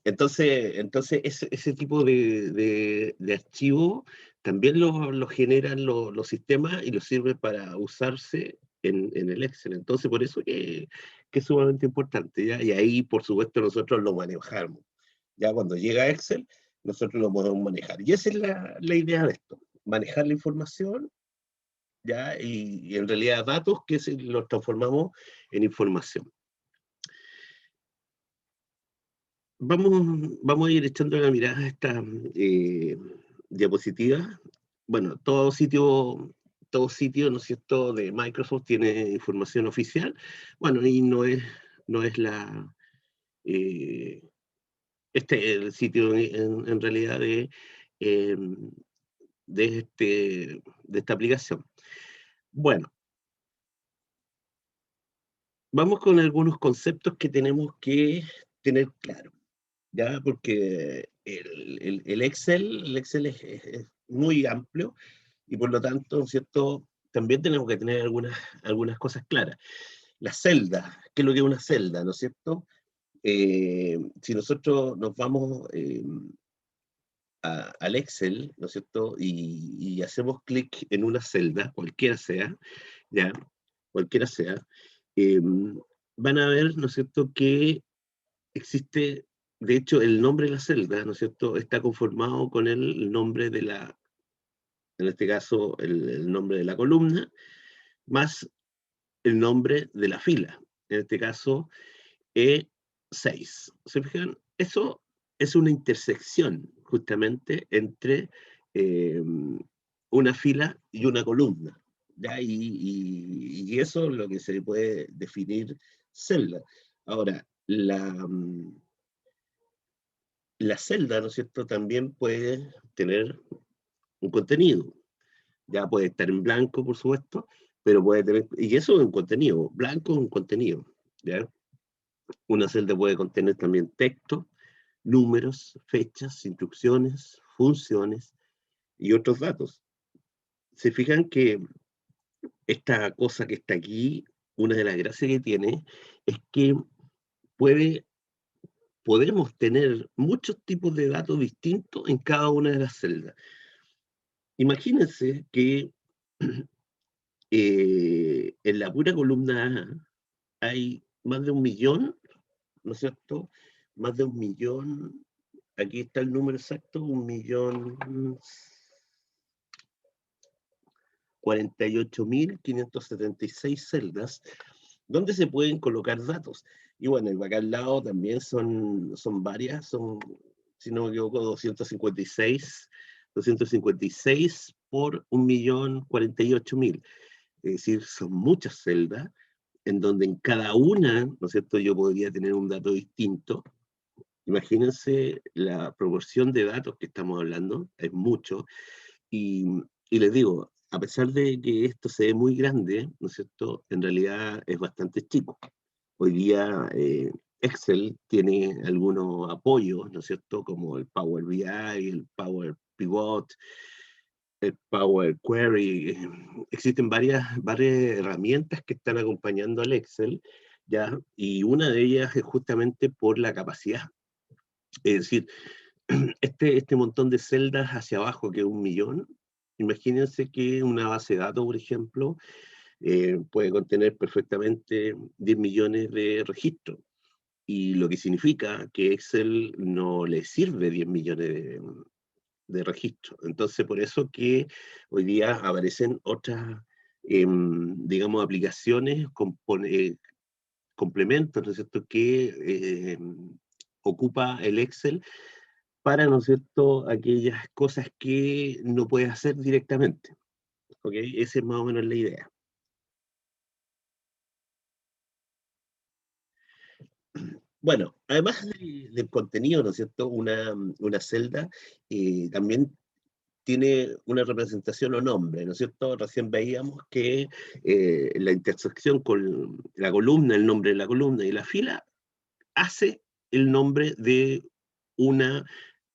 Entonces ese tipo de archivo también lo generan los sistemas y lo sirve para usarse en el Excel. Entonces, por eso que es sumamente importante, ¿ya? Y ahí, por supuesto, nosotros lo manejamos. Ya cuando llega Excel, nosotros lo podemos manejar. Y esa es la idea de esto, manejar la información, ¿ya? Y en realidad datos que los transformamos en información. Vamos a ir echando la mirada a esta diapositiva. Bueno, todo sitio, ¿no es cierto?, de Microsoft tiene información oficial. Bueno, y no es eh, este es el sitio en realidad eh, de esta aplicación. Bueno, vamos con algunos conceptos que tenemos que tener claro. Ya, porque el Excel es muy amplio y por lo tanto, ¿cierto? También tenemos que tener algunas cosas claras. La celda, ¿qué es lo que es una celda, no es cierto? Si nosotros nos vamos al Excel, ¿no es cierto? Y hacemos clic en una celda, cualquiera sea, ya, cualquiera sea, eh, van a ver, ¿no es cierto?, que existe, de hecho, el nombre de la celda, ¿no es cierto?, está conformado con el nombre en este caso, el nombre de la columna, más el nombre de la fila. En este caso, E6. ¿Se fijan? Eso es una intersección, justamente, entre eh, una fila y una columna. ¿Ya? Y eso es lo que se puede definir celda. Ahora, la celda, ¿no es cierto?, también puede tener un contenido. Ya puede estar en blanco, por supuesto, pero puede tener, y eso es un contenido, blanco es un contenido, ¿ya? Una celda puede contener también texto, números, fechas, instrucciones, funciones y otros datos. Se fijan que esta cosa que está aquí, una de las gracias que tiene, es que puede, podemos tener muchos tipos de datos distintos en cada una de las celdas. Imagínense que en la pura columna A hay más de 1 millón, ¿no es cierto? Más de 1 millón, aquí está el número exacto, 1.048.576 celdas, donde se pueden colocar datos. Y bueno, y acá al lado también son varias, si no me equivoco, 256 por 1.048.000. Es decir, son muchas celdas en donde en cada una, ¿no es cierto?, yo podría tener un dato distinto. Imagínense la proporción de datos que estamos hablando, es mucho, y, y les digo, a pesar de que esto se ve muy grande, ¿no es cierto?, en realidad es bastante chico. Hoy día Excel tiene algunos apoyos, ¿no es cierto?, como el Power BI, el Power Pivot, el Power Query. Existen varias herramientas que están acompañando al Excel, ¿ya? Y una de ellas es justamente por la capacidad. Es decir, este montón de celdas hacia abajo, que es 1 millón, imagínense que una base de datos, por ejemplo, puede contener perfectamente 10 millones de registros. Y lo que significa que Excel no le sirve 10 millones de registros. Entonces, por eso que hoy día aparecen otras, digamos, aplicaciones, complementos, ¿no es cierto?, que ocupa el Excel para, ¿no es cierto?, aquellas cosas que no puedes hacer directamente. ¿Ok? Esa es más o menos la idea. Bueno, además del contenido, ¿no es cierto?, una celda también tiene una representación o nombre, ¿no es cierto? Recién veíamos que la intersección con la columna, el nombre de la columna y la fila hace el nombre de una,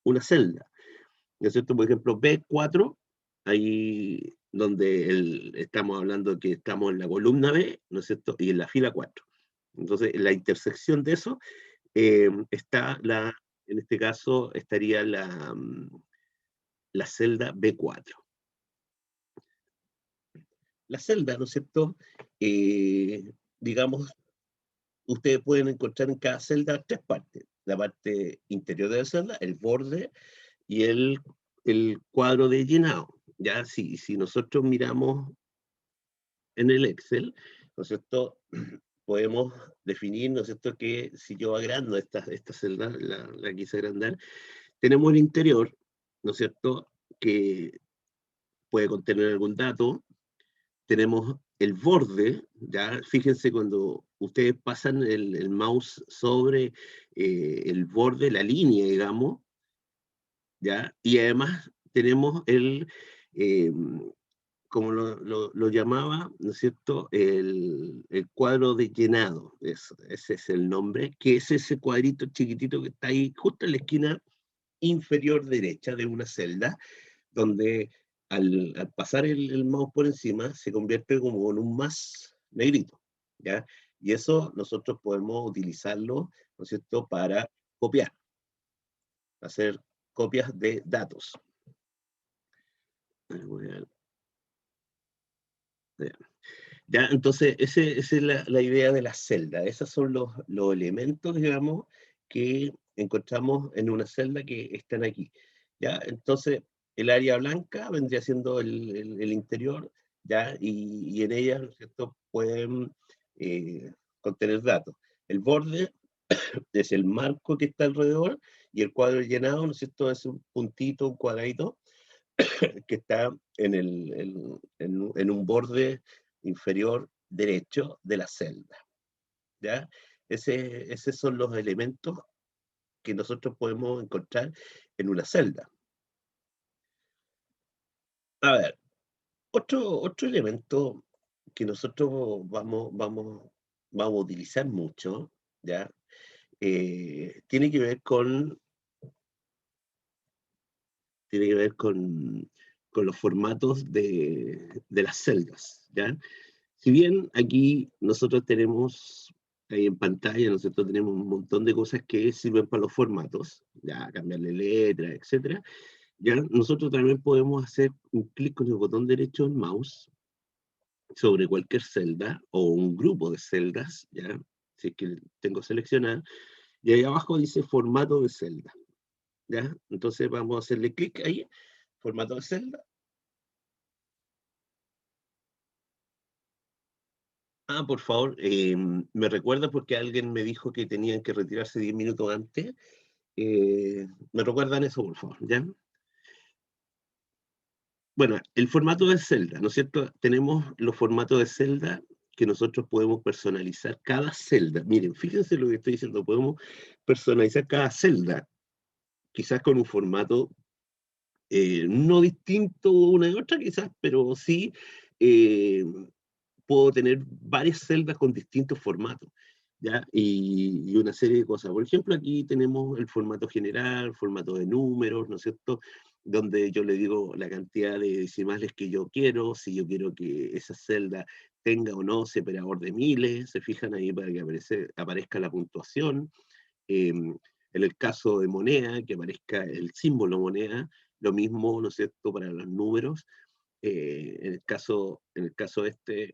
una celda, ¿no es cierto? Por ejemplo, B4, ahí donde estamos hablando que estamos en la columna B, ¿no es cierto? Y en la fila 4. Entonces, en la intersección de eso está En este caso estaría la celda B4. La celda, ¿no es cierto? Digamos, ustedes pueden encontrar en cada celda tres partes. La parte interior de la celda, el borde y el cuadro de llenado. Ya, si nosotros miramos en el Excel, ¿no es cierto? Podemos definir, ¿no es cierto?, que si yo agrando esta celda, la quise agrandar, tenemos el interior, ¿no es cierto?, que puede contener algún dato. Tenemos el borde, ya fíjense cuando ustedes pasan el mouse sobre el borde, la línea, digamos, ya, y además tenemos eh, como lo llamaba, ¿no es cierto?, el cuadro de llenado, ese es el nombre, que es ese cuadrito chiquitito que está ahí justo en la esquina inferior derecha de una celda, donde al pasar el mouse por encima se convierte como en un más negrito, ¿ya? Y eso nosotros podemos utilizarlo, ¿no es cierto?, para copiar, hacer copias de datos. Voy a- Ya, entonces, esa es la idea de la celda. Esos son los elementos, digamos, que encontramos en una celda que están aquí. ¿Ya? Entonces, el área blanca vendría siendo el interior, ¿ya? Y en ella, ¿no es cierto?, pueden contener datos. El borde es el marco que está alrededor y el cuadro llenado, ¿no es cierto?, es un puntito, un cuadradito que está en un borde inferior derecho de la celda, ¿ya? Esos son los elementos que nosotros podemos encontrar en una celda. A ver, otro elemento que nosotros vamos a utilizar mucho, ¿ya? Tiene que ver con los formatos de las celdas, ¿ya? Si bien aquí nosotros tenemos ahí en pantalla, nosotros tenemos un montón de cosas que sirven para los formatos, ya cambiarle letra, etcétera, ya nosotros también podemos hacer un clic con el botón derecho del mouse sobre cualquier celda o un grupo de celdas, ya, si es que tengo seleccionada, y ahí abajo dice formato de celda, ya, entonces vamos a hacerle clic ahí, formato de celda. Ah, por favor, me recuerda porque alguien me dijo que tenían que retirarse 10 minutos antes. ¿Me recuerdan eso, por favor? ¿Ya? Bueno, el formato de celda, ¿no es cierto? Tenemos los formatos de celda que nosotros podemos personalizar cada celda. Miren, fíjense lo que estoy diciendo, podemos personalizar cada celda, quizás con un formato no distinto una de otra, quizás, pero sí eh, puedo tener varias celdas con distintos formatos, ¿ya? Y una serie de cosas. Por ejemplo, aquí tenemos el formato general, formato de números, ¿no es cierto? Donde yo le digo la cantidad de decimales que yo quiero, si yo quiero que esa celda tenga o no separador de miles, se fijan ahí para que aparezca la puntuación. En el caso de moneda, que aparezca el símbolo moneda, lo mismo, ¿no es cierto?, para los números. En el caso este,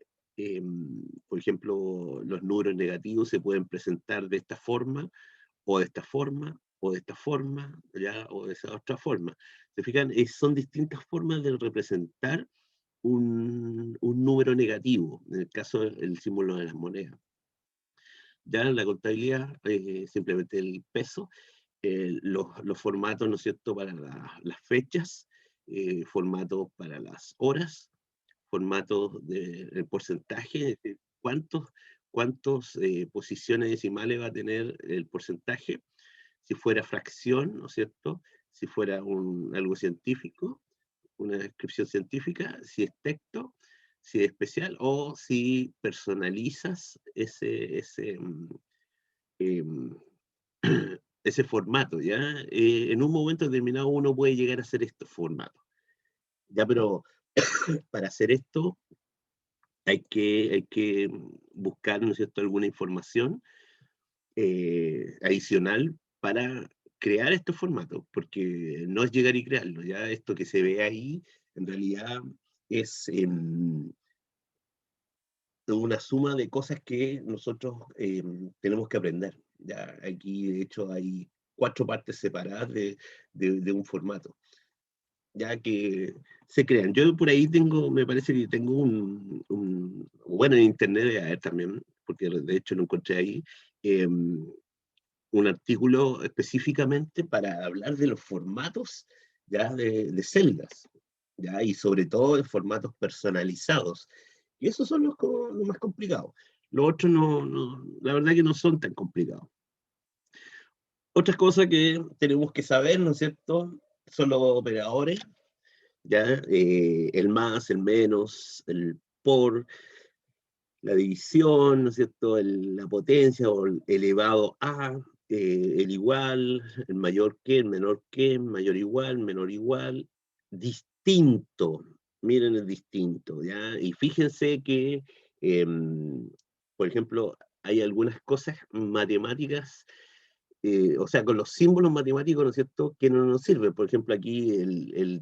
por ejemplo, los números negativos se pueden presentar de esta forma, o de esta forma, o de esta forma, ¿ya? O de esa otra forma. ¿Se fijan? Son distintas formas de representar un número negativo, en el caso del símbolo de las monedas. Ya en la contabilidad, simplemente el peso, los formatos, ¿no es cierto?, para las fechas, formatos para las horas, formatos de porcentaje, es decir, cuántos posiciones decimales va a tener el porcentaje, si fuera fracción, ¿no es cierto? Si fuera algo científico, una descripción científica, si es texto, si es especial, o si personalizas em, ese formato, ¿ya? En un momento determinado uno puede llegar a hacer estos formatos, ¿ya? Pero para hacer esto hay que buscar, ¿no es cierto?, alguna información adicional para crear estos formatos, porque no es llegar y crearlo, ya esto que se ve ahí, en realidad es una suma de cosas que nosotros tenemos que aprender. Ya aquí, de hecho, hay 4 partes separadas de un formato, ya que se crean. Yo por ahí tengo, me parece que tengo bueno, en internet debe haber también, porque de hecho lo encontré ahí, un artículo específicamente para hablar de los formatos ya de celdas, ya, y sobre todo de formatos personalizados. Y esos son los más complicados. Los otros la verdad que no son tan complicados. Otra cosa que tenemos que saber, ¿no es cierto? Son los operadores, ¿ya? El más, el menos, el por, la división, ¿no es cierto? La potencia o el elevado a, el igual, el mayor que, el menor que, mayor igual, menor igual, distinto. Miren el distinto, ¿ya? Y fíjense que, por ejemplo, hay algunas cosas matemáticas, o sea, con los símbolos matemáticos, ¿no es cierto?, que no nos sirven. Por ejemplo, aquí el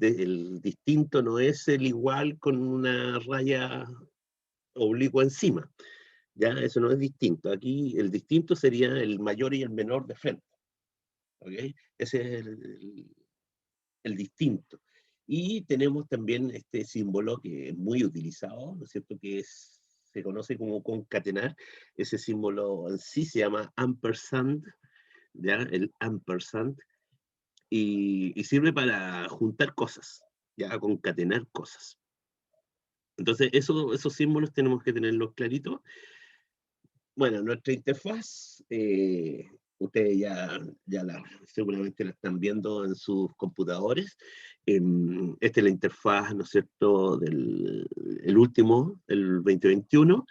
distinto no es el igual con una raya oblicua encima. Ya, eso no es distinto. Aquí el distinto sería el mayor y el menor de frente. ¿Ok? Ese es el distinto. Y tenemos también este símbolo que es muy utilizado, ¿no es cierto?, que se conoce como concatenar. Ese símbolo en sí se llama ampersand, ¿ya? El ampersand, y sirve para juntar cosas, ya, concatenar cosas. Entonces, esos símbolos tenemos que tenerlos claritos. Bueno, nuestra interfaz, ustedes seguramente la están viendo en sus computadores. Esta es la interfaz, ¿no es cierto?, el último, el 2021.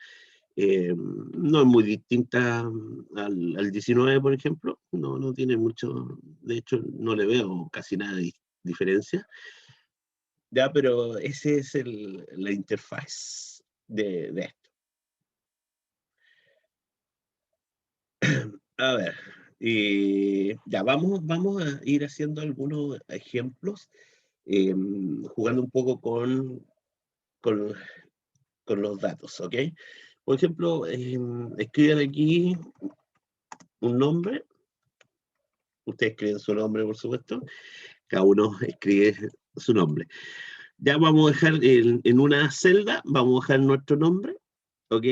No es muy distinta al 19, por ejemplo. No tiene mucho, de hecho, no le veo casi nada de diferencia. Ya, pero esa es la interfaz de esto. A ver, ya vamos a ir haciendo algunos ejemplos, jugando un poco con, con los datos, ¿ok? Por ejemplo, escriban aquí un nombre, ustedes escriben su nombre, por supuesto, cada uno escribe su nombre. Ya vamos a dejar en una celda, vamos a dejar nuestro nombre, ¿ok?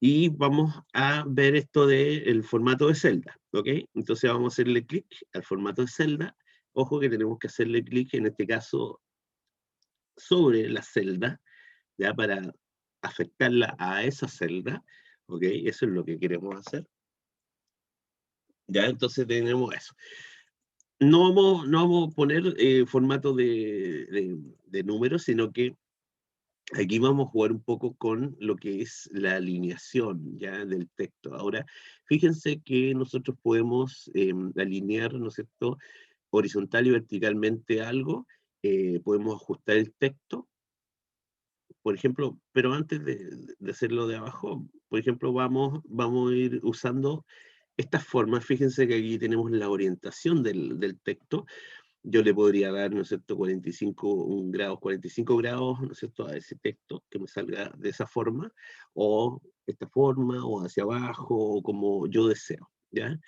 Y vamos a ver esto del formato de celda, ¿ok? Entonces vamos a hacerle clic al formato de celda. Ojo que tenemos que hacerle clic, en este caso, sobre la celda, ya, para afectarla a esa celda, ¿ok? Eso es lo que queremos hacer. Ya, entonces tenemos eso. No vamos a poner formato de números, sino que aquí vamos a jugar un poco con lo que es la alineación ya del texto. Ahora, fíjense que nosotros podemos alinear, ¿no es cierto?, horizontal y verticalmente algo, podemos ajustar el texto, por ejemplo, pero antes de hacerlo de abajo, por ejemplo, vamos a ir usando estas formas. Fíjense que aquí tenemos la orientación del texto. Yo le podría dar, ¿no es cierto?, 45 grados, ¿no es cierto?, a ese texto que me salga de esa forma, o esta forma, o hacia abajo, o como yo deseo, ¿ya?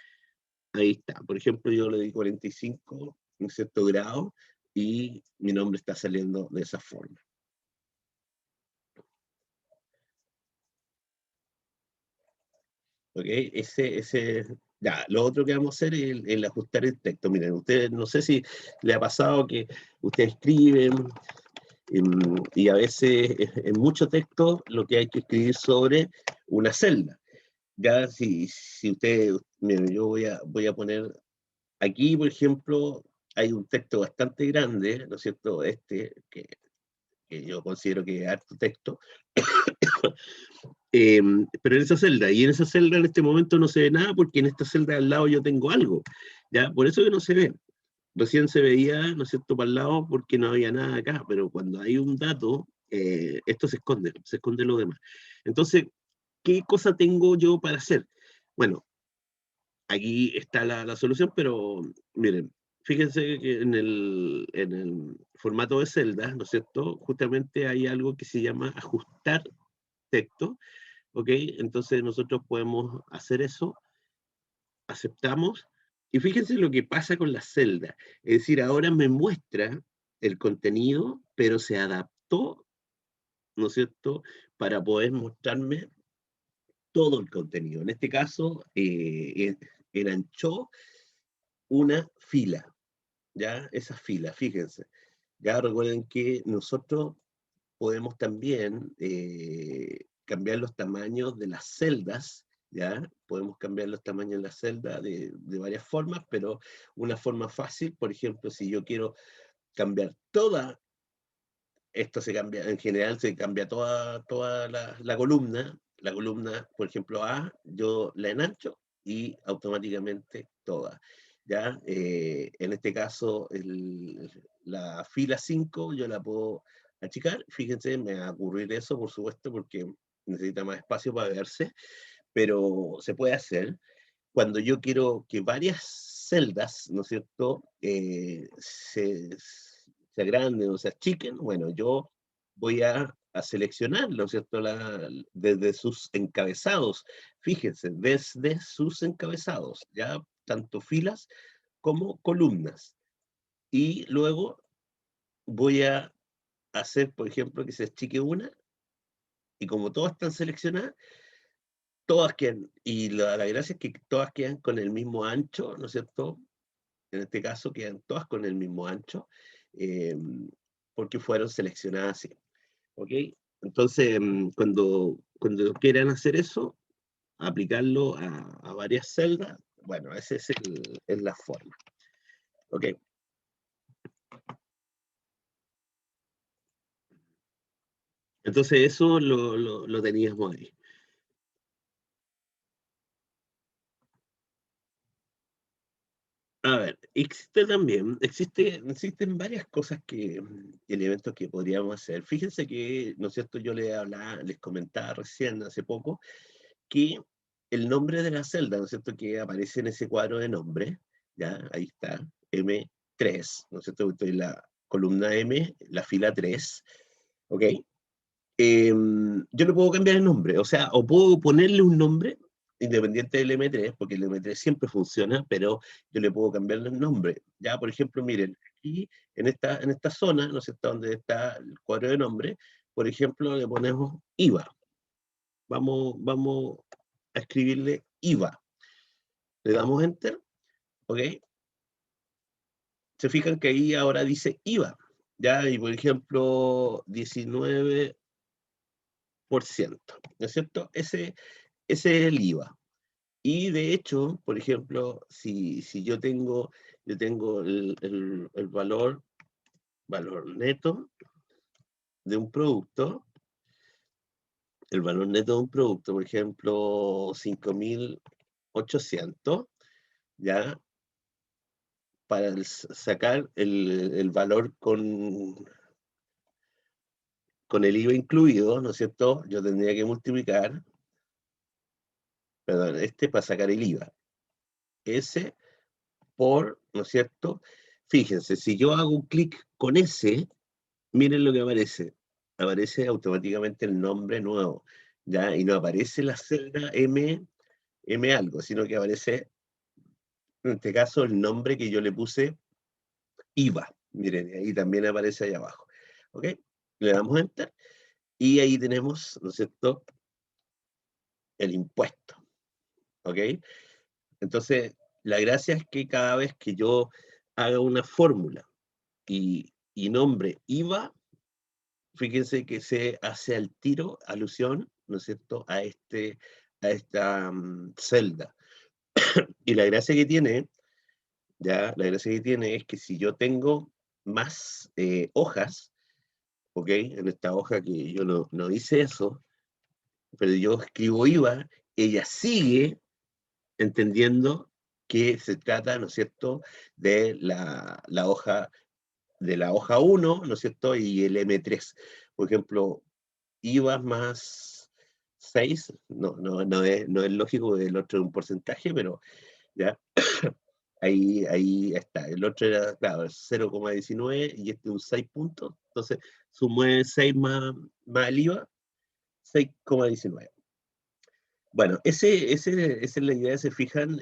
Ahí está. Por ejemplo, yo le di 45, ¿no es cierto?, grados, y mi nombre está saliendo de esa forma. ¿Ok? Ya, lo otro que vamos a hacer es el ajustar el texto. Miren, ustedes, no sé si le ha pasado que ustedes escriben, y a veces en mucho texto lo que hay que escribir sobre una celda. Ya si usted, miren, yo voy a poner aquí, por ejemplo, hay un texto bastante grande, ¿no es cierto? Que yo considero que es harto texto, pero en esa celda, y en esa celda en este momento no se ve nada porque en esta celda al lado yo tengo algo, ¿ya? Por eso que no se ve. Recién se veía, ¿no es cierto?, para el lado porque no había nada acá, pero cuando hay un dato, esto se esconde lo demás. Entonces, ¿qué cosa tengo yo para hacer? Bueno, aquí está la solución, pero miren, fíjense que en el formato de celda, ¿no es cierto? Justamente hay algo que se llama ajustar texto, ¿ok? Entonces nosotros podemos hacer eso, aceptamos, y fíjense lo que pasa con la celda. Es decir, ahora me muestra el contenido, pero se adaptó, ¿no es cierto?, para poder mostrarme todo el contenido. En este caso, enanchó una fila, ¿ya? Esa fila, fíjense. Ya recuerden que nosotros podemos también cambiar los tamaños de las celdas, ¿ya? Podemos cambiar los tamaños de las celdas de varias formas, pero una forma fácil, por ejemplo, si yo quiero cambiar toda, esto se cambia, en general se cambia toda la columna, por ejemplo, A, yo la enancho y automáticamente toda. ¿Ya? En este caso, la fila 5 yo la puedo achicar. Fíjense, me va a ocurrir eso, por supuesto, porque necesita más espacio para verse, pero se puede hacer. Cuando yo quiero que varias celdas, ¿no es cierto?, se agranden o se achiquen, bueno, yo voy a seleccionar, ¿no es cierto?, desde sus encabezados. Fíjense, desde sus encabezados, ya tanto filas como columnas. Y luego voy a hacer, por ejemplo, que se achique una, y como todas están seleccionadas, todas quedan, y la gracia es que todas quedan con el mismo ancho, ¿no es cierto? En este caso quedan todas con el mismo ancho, eh, porque fueron seleccionadas así, ¿ok? Entonces, cuando quieran hacer eso, aplicarlo a varias celdas, bueno, esa es la forma, ¿ok? Entonces eso lo teníamos ahí. A ver, existen varias cosas elementos que podríamos hacer. Fíjense que, ¿no es cierto? Yo les comentaba recién, hace poco, que el nombre de la celda, ¿no es cierto?, que aparece en ese cuadro de nombre, ya, ahí está, M3, ¿no es cierto? Estoy en la columna M, la fila 3, ¿ok? Yo le puedo cambiar el nombre, o sea, o puedo ponerle un nombre independiente del M3, porque el M3 siempre funciona, pero yo le puedo cambiar el nombre. Ya, por ejemplo, miren, aquí en esta zona, ¿no es cierto?, donde está el cuadro de nombre, por ejemplo, le ponemos IVA. Vamos a escribirle IVA. Le damos Enter, ¿ok? Se fijan que ahí ahora dice IVA, ¿ya? Y por ejemplo, 19%, ¿no es cierto? Ese es el IVA. Y de hecho, por ejemplo, si yo tengo el valor neto de un producto, el valor neto de un producto, por ejemplo, 5.800, ¿ya? Para sacar el valor con el IVA incluido, ¿no es cierto? Yo tendría que multiplicar, perdón, para sacar el IVA, ese por, ¿no es cierto? Fíjense, si yo hago un clic con ese, miren lo que aparece. Aparece automáticamente el nombre nuevo, ¿ya? Y no aparece la celda M algo, sino que aparece, en este caso, el nombre que yo le puse IVA. Miren, ahí también aparece ahí abajo. ¿Ok? Le damos Enter y ahí tenemos, ¿no es cierto?, el impuesto. ¿Ok? Entonces, la gracia es que cada vez que yo haga una fórmula y nombre IVA, fíjense que se hace al tiro alusión, ¿no es cierto?, a esta celda. Y la gracia que tiene es que si yo tengo más hojas, ¿ok? En esta hoja que yo no hice eso, pero yo escribo IVA, ella sigue entendiendo que se trata, ¿no es cierto?, de la hoja 1, ¿no es cierto?, y el M3. Por ejemplo, IVA más 6, no es lógico, el otro es un porcentaje, pero ¿ya? Ahí está. El otro era, claro, 0,19 y este un 6 puntos. Entonces, sumé 6 más el IVA, 6,19. Bueno, esa es la idea, se fijan,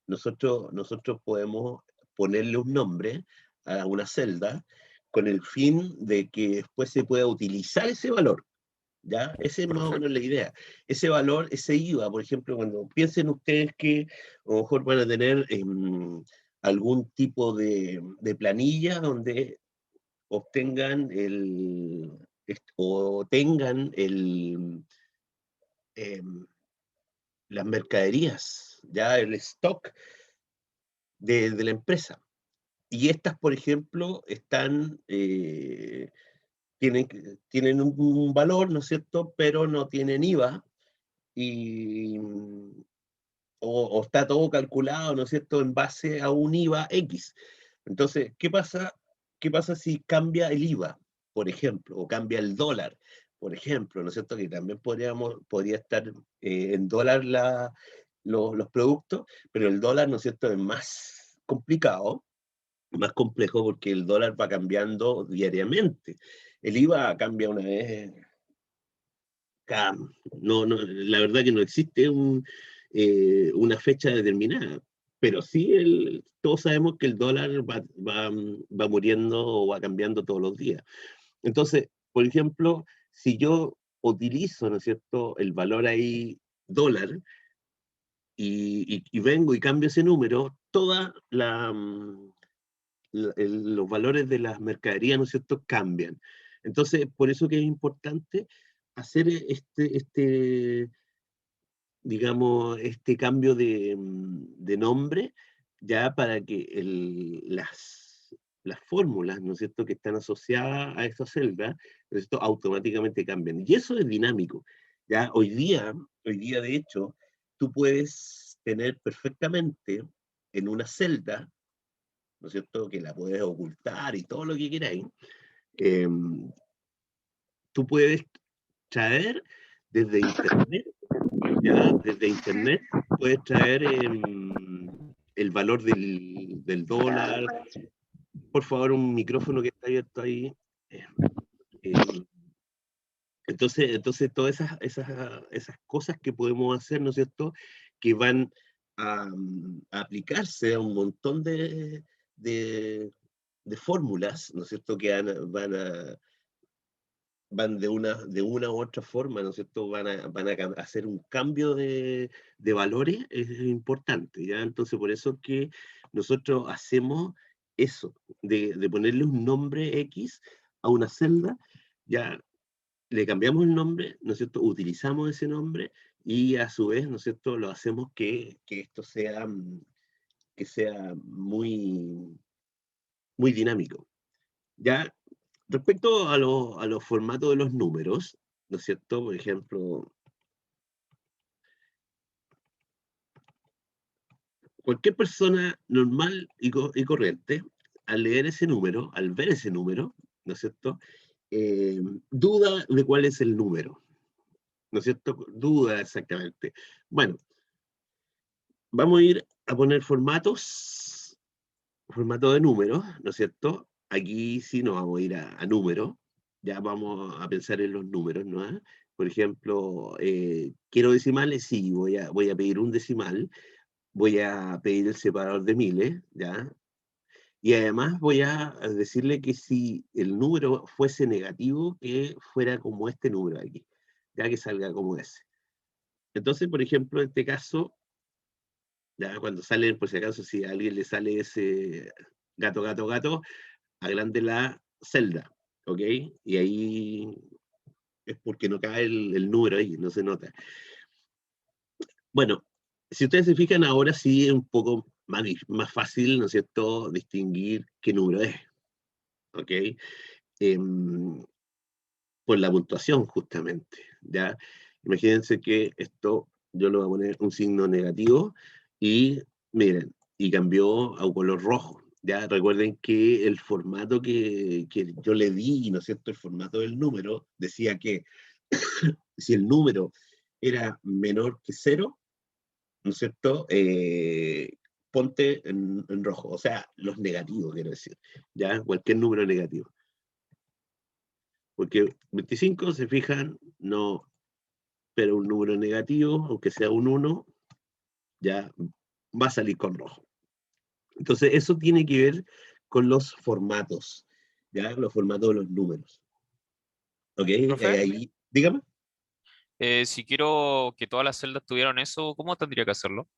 nosotros podemos ponerle un nombre a una celda con el fin de que después se pueda utilizar ese valor, ¿ya? Esa es más o menos la idea. Ese valor, ese IVA, por ejemplo, cuando piensen ustedes que a lo mejor van a tener algún tipo de planilla donde obtengan o tengan em, las mercaderías, ya el stock de la empresa. Y estas, por ejemplo, tienen un valor, ¿no es cierto?, pero no tienen IVA y, o está todo calculado, ¿no es cierto?, en base a un IVA X. Entonces, ¿qué pasa si cambia el IVA, por ejemplo, o cambia el dólar, por ejemplo, ¿no es cierto?, que también podría estar en dólar los productos, pero el dólar, ¿no es cierto?, es más complicado, más complejo porque el dólar va cambiando diariamente. El IVA cambia una vez cada, la verdad que no existe una fecha determinada, pero sí todos sabemos que el dólar va muriendo o va cambiando todos los días. Entonces, por ejemplo, si yo utilizo, ¿no es cierto?, el valor ahí dólar y vengo y cambio ese número, los valores de las mercaderías, ¿no es cierto?, cambian. Entonces, por eso que es importante hacer digamos, este cambio de nombre, ya para que las fórmulas, ¿no es cierto?, que están asociadas a esta celda, ¿no es cierto?, automáticamente cambian. Y eso es dinámico. Ya hoy día, de hecho, tú puedes tener perfectamente en una celda, ¿no es cierto?, que la puedes ocultar y todo lo que queráis, eh, tú puedes traer desde internet, ya, desde internet puedes traer el valor del dólar. Por favor, un micrófono que está abierto ahí. Eh, em, entonces todas esas cosas que podemos hacer, ¿no es cierto?, que van a aplicarse a un montón de, de fórmulas, ¿no es cierto?, que van de una u otra forma, ¿no es cierto? Van a hacer un cambio de valores, es importante, ¿ya? Entonces, por eso que nosotros hacemos eso, de ponerle un nombre X a una celda, ya le cambiamos el nombre, ¿no es cierto? Utilizamos ese nombre y a su vez, ¿no es cierto?, lo hacemos que esto sea muy, muy dinámico. Ya respecto a los formatos de los números, ¿no es cierto? Por ejemplo, cualquier persona normal y corriente, al leer ese número, al ver ese número, ¿no es cierto? Eh, duda de cuál es el número, ¿no es cierto? Duda exactamente. Bueno, vamos a ir a poner formato de números, ¿no es cierto? Aquí sí nos vamos a ir a números, ya vamos a pensar en los números, ¿no? Por ejemplo, quiero decimales, sí, voy a pedir un decimal, voy a pedir el separador de miles, ¿ya? Y además voy a decirle que si el número fuese negativo, que fuera como este número aquí, ya que salga como ese. Entonces, por ejemplo, en este caso, ya cuando salen, por si acaso, si a alguien le sale ese gato, gato, gato, agrande la celda, ¿ok? Y ahí es porque no cae el número ahí, no se nota. Bueno, si ustedes se fijan, ahora sí es un poco más fácil, ¿no es cierto?, distinguir qué número es, ¿ok? Em, por la puntuación, justamente, ¿ya? Imagínense que esto, yo le voy a poner un signo negativo y, miren, y cambió a un color rojo. Ya recuerden que el formato que yo le di, ¿no es cierto? El formato del número decía que si el número era menor que 0, ¿no es cierto? Ponte en rojo, o sea, los negativos, quiero decir, ¿ya? Cualquier número negativo. Porque 25, se fijan, no, pero un número negativo, aunque sea un 1, ya va a salir con rojo. Entonces, eso tiene que ver con los formatos, ¿ya? Los formatos de los números. ¿Ok? Profe, Ahí, dígame. si quiero que todas las celdas tuvieran eso, ¿cómo tendría que hacerlo?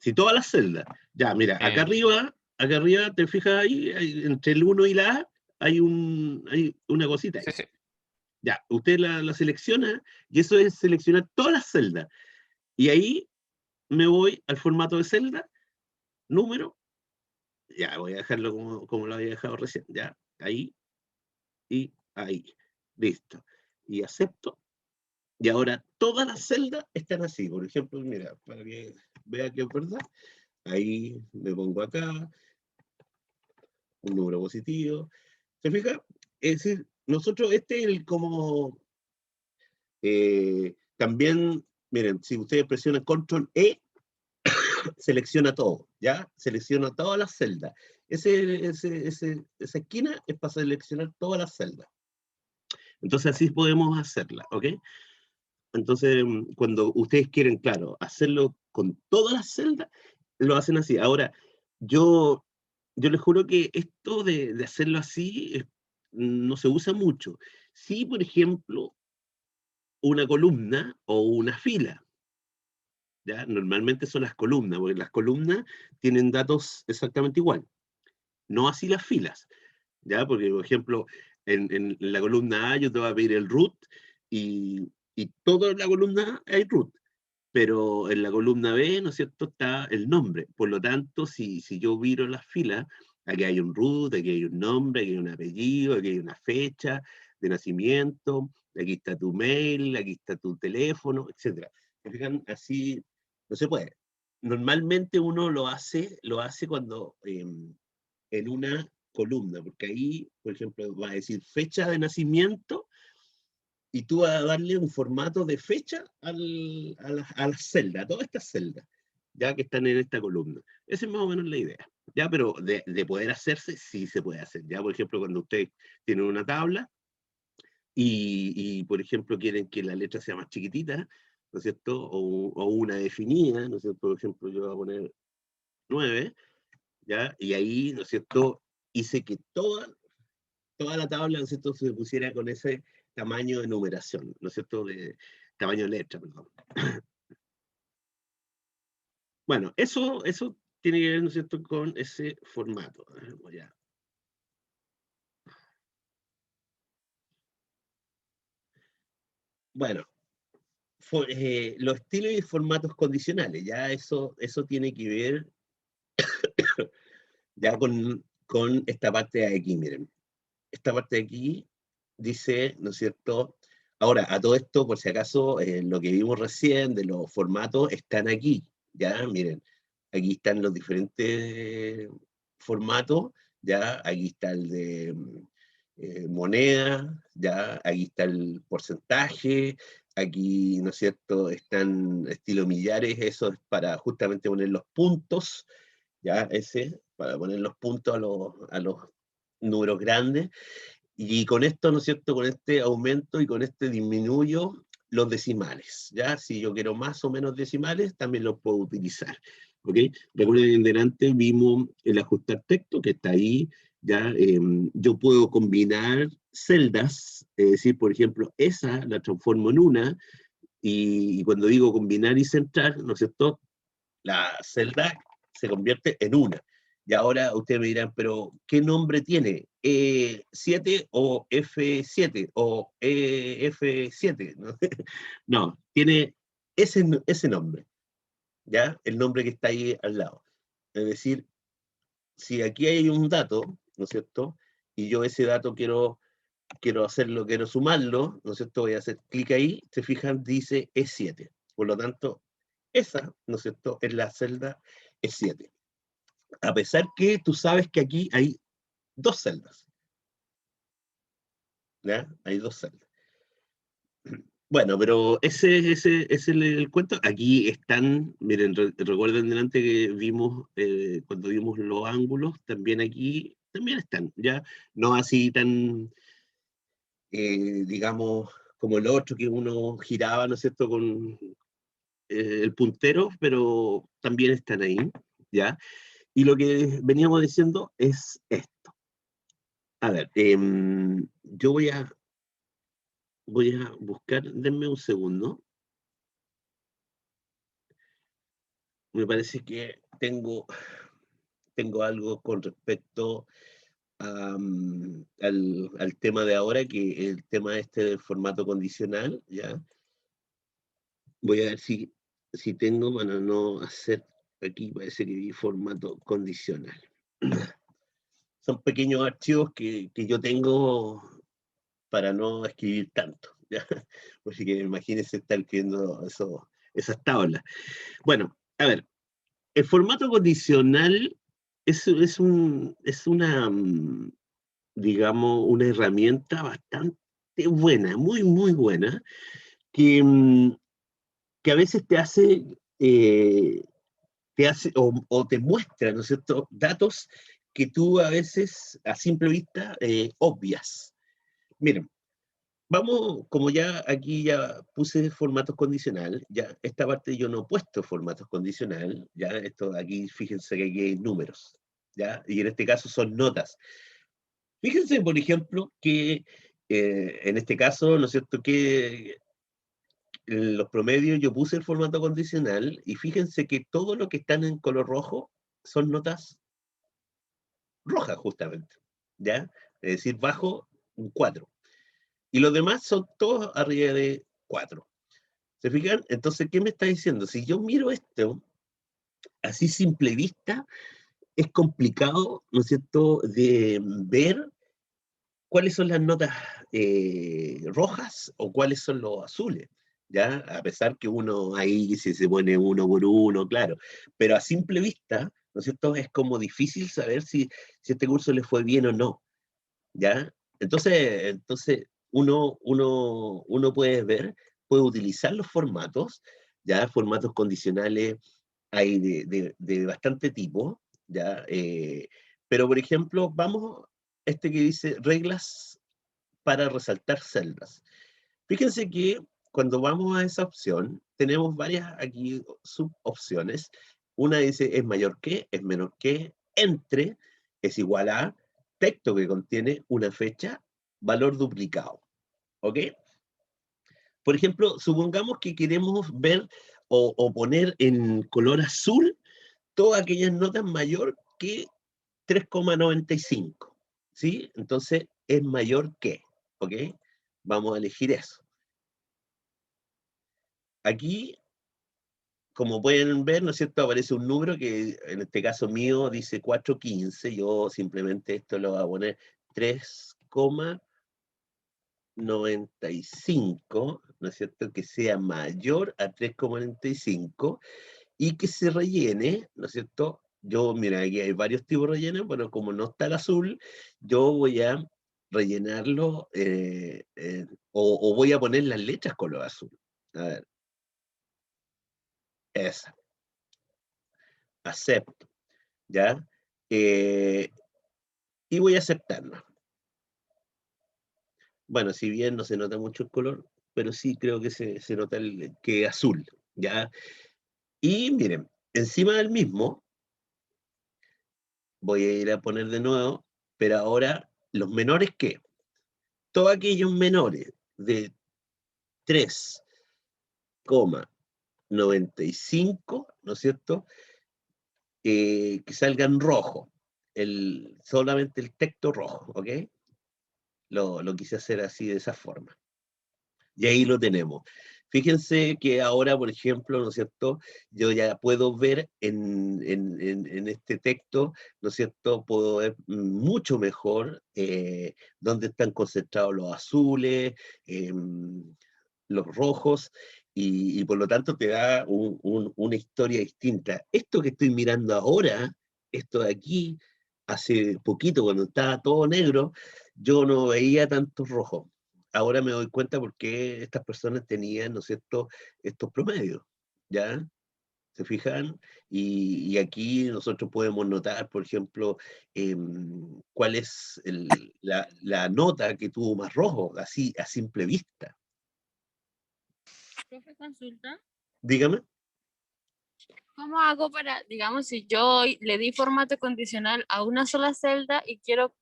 Si todas las celdas, ya, mira, Eh, acá arriba, te fijas ahí, entre el 1 y la A, hay una cosita sí, ahí. sí. Ya, usted la selecciona y eso es seleccionar todas las celdas. Y ahí me voy al formato de celda, número, ya voy a dejarlo como lo había dejado recién, ya, ahí y ahí. Listo. Y acepto. Y ahora todas las celdas están así. Por ejemplo, mira, para que vea que es verdad, ahí me pongo acá, un número positivo. ¿Se fija? Es decir, nosotros, este es el como, también, miren, si ustedes presionan Control E, selecciona todo, ¿ya? Selecciona todas las celdas. Esa esquina es para seleccionar todas las celdas. Entonces así podemos hacerla, ¿ok? Entonces, cuando ustedes quieren, claro, hacerlo con todas las celdas, lo hacen así. Ahora, yo, yo les juro que esto de hacerlo así no se usa mucho. Sí, por ejemplo, una columna o una fila, ¿ya? Normalmente son las columnas, porque las columnas tienen datos exactamente igual, no así las filas, ¿ya? Porque, por ejemplo, en la columna A yo te voy a pedir el root y toda la columna A hay root, pero en la columna B, ¿no es cierto?, está el nombre. Por lo tanto, si yo viro las filas, aquí hay un root, aquí hay un nombre, aquí hay un apellido, aquí hay una fecha de nacimiento, aquí está tu mail, aquí está tu teléfono, etcétera. ¿Se fijan? Así no se puede. Normalmente uno lo hace cuando en una columna, porque ahí, por ejemplo, va a decir fecha de nacimiento y tú vas a darle un formato de fecha a las celdas, a todas estas celdas, ya que están en esta columna. Esa es más o menos la idea. Ya, pero de poder hacerse, sí se puede hacer. Ya, por ejemplo, cuando ustedes tienen una tabla por ejemplo, quieren que la letra sea más chiquitita, ¿no es cierto? O una definida, ¿no es cierto? Por ejemplo, yo voy a poner 9, ¿ya? Y ahí, ¿no es cierto? Hice que toda la tabla, ¿no es cierto?, se pusiera con ese tamaño de numeración, ¿no es cierto?, de tamaño de letra, perdón. Bueno, eso tiene que ver, ¿no es cierto?, con ese formato. Voy a- Bueno, los estilos y formatos condicionales, ya eso tiene que ver ya con esta parte de aquí, miren. Esta parte de aquí dice, ¿no es cierto? Ahora, a todo esto, por si acaso, lo que vimos recién de los formatos están aquí, ¿ya? Miren, aquí están los diferentes formatos, ¿ya? Aquí está el de moneda, ¿ya? Aquí está el porcentaje, aquí, ¿no es cierto?, están estilo millares, eso es para justamente poner los puntos, ¿ya? Ese, para poner los puntos a los números grandes. Y con esto, ¿no es cierto?, con este aumento y con este disminuyo los decimales, ¿ya? Si yo quiero más o menos decimales, también los puedo utilizar, ¿ok? Recuerden que en delante vimos el ajustar texto, que está ahí, ¿ya? Yo puedo combinar celdas, es decir, por ejemplo, esa la transformo en una, y cuando digo combinar y centrar, ¿no es cierto?, la celda se convierte en una. Y ahora ustedes me dirán, pero ¿qué nombre tiene? ¿E7 o F7 o EF7? ¿No? No, tiene ese nombre, ¿ya? El nombre que está ahí al lado. Es decir, si aquí hay un dato, ¿no es cierto? Y yo ese dato quiero hacerlo, quiero sumarlo, ¿no es cierto? Voy a hacer clic ahí, se fijan, dice E7. Por lo tanto, esa, ¿no es cierto?, es la celda E7. A pesar que tú sabes que aquí hay dos celdas, ¿ya? Hay dos celdas. Bueno, pero ese es el cuento. Aquí están, miren, recuerden delante que vimos, cuando vimos los ángulos, también aquí, también están, ya no así tan, digamos, como el otro que uno giraba, ¿no es cierto?, con el puntero, pero también están ahí, ¿ya? Y lo que veníamos diciendo es esto. A ver, yo voy a buscar, denme un segundo. Me parece que tengo algo con respecto al tema de ahora, que el tema este del formato condicional, ¿ya? Voy a ver si tengo, para no hacer, aquí parece que vi formato condicional. Son pequeños archivos que yo tengo para no escribir tanto, ¿ya? Así que imagínense estar escribiendo esas tablas. Bueno, a ver, el formato condicional es una, digamos, una herramienta bastante buena, muy, muy buena, que, que a veces te hace o te muestra, ¿no es cierto?, datos que tú a veces a simple vista obvias. Miren, vamos, como ya aquí ya puse formatos condicional, ya esta parte yo no he puesto formatos condicional, ya esto aquí, fíjense que aquí hay números, ya, y en este caso son notas. Fíjense, por ejemplo, que en este caso, ¿no es cierto?, que en los promedios yo puse el formato condicional y fíjense que todo lo que están en color rojo son notas rojas, justamente, ¿ya? Es decir, bajo un 4. Y los demás son todos arriba de 4. ¿Se fijan? Entonces, ¿qué me está diciendo? Si yo miro esto, así simple vista, es complicado, ¿no es cierto?, de ver cuáles son las notas rojas o cuáles son los azules, ¿ya? A pesar que uno ahí si se pone uno por uno, claro, pero a simple vista, ¿no es cierto?, es como difícil saber si este curso le fue bien o no, ¿ya? Entonces uno puede ver, puede utilizar los formatos, ¿ya? Formatos condicionales hay de bastante tipo, ¿ya? Pero, por ejemplo, vamos, este que dice reglas para resaltar celdas. Fíjense que cuando vamos a esa opción, tenemos varias aquí subopciones. Una dice es mayor que, es menor que, entre, es igual a, texto que contiene una fecha, valor duplicado. ¿Ok? Por ejemplo, supongamos que queremos ver o poner en color azul todas aquellas notas mayor que 3,95, ¿sí? Entonces es mayor que, ¿ok? Vamos a elegir eso. Aquí, como pueden ver, ¿no es cierto?, aparece un número que en este caso mío dice 4,15. Yo simplemente esto lo voy a poner 3,95, ¿no es cierto?, que sea mayor a 3,95 y que se rellene, ¿no es cierto? Yo, mira, aquí hay varios tipos de relleno, pero como no está el azul, yo voy a rellenarlo o voy a poner las letras color azul. A ver, esa, acepto, ¿ya? Eh, y voy a aceptarlo. Bueno, si bien no se nota mucho el color, pero sí creo que se nota el que azul, ¿ya? Y miren, encima del mismo, voy a ir a poner de nuevo, pero ahora los menores que, todos aquellos menores de 3,95, ¿no es cierto?, que salgan rojo, solamente el texto rojo, ¿ok? Lo quise hacer así, de esa forma. Y ahí lo tenemos. Fíjense que ahora, por ejemplo, ¿no es cierto?, yo ya puedo ver en este texto, ¿no es cierto?, puedo ver mucho mejor dónde están concentrados los azules, los rojos, y por lo tanto te da una historia distinta. Esto que estoy mirando ahora, esto de aquí, hace poquito, cuando estaba todo negro, yo no veía tantos rojos. ahora me doy cuenta por qué estas personas tenían, ¿no es cierto?, estos promedios, ¿ya? ¿Se fijan? Y aquí nosotros podemos notar, por ejemplo, cuál es la nota que tuvo más rojo, así a simple vista. Profe, consulta. Dígame. ¿Cómo hago para, digamos, si yo le di formato condicional a una sola celda y quiero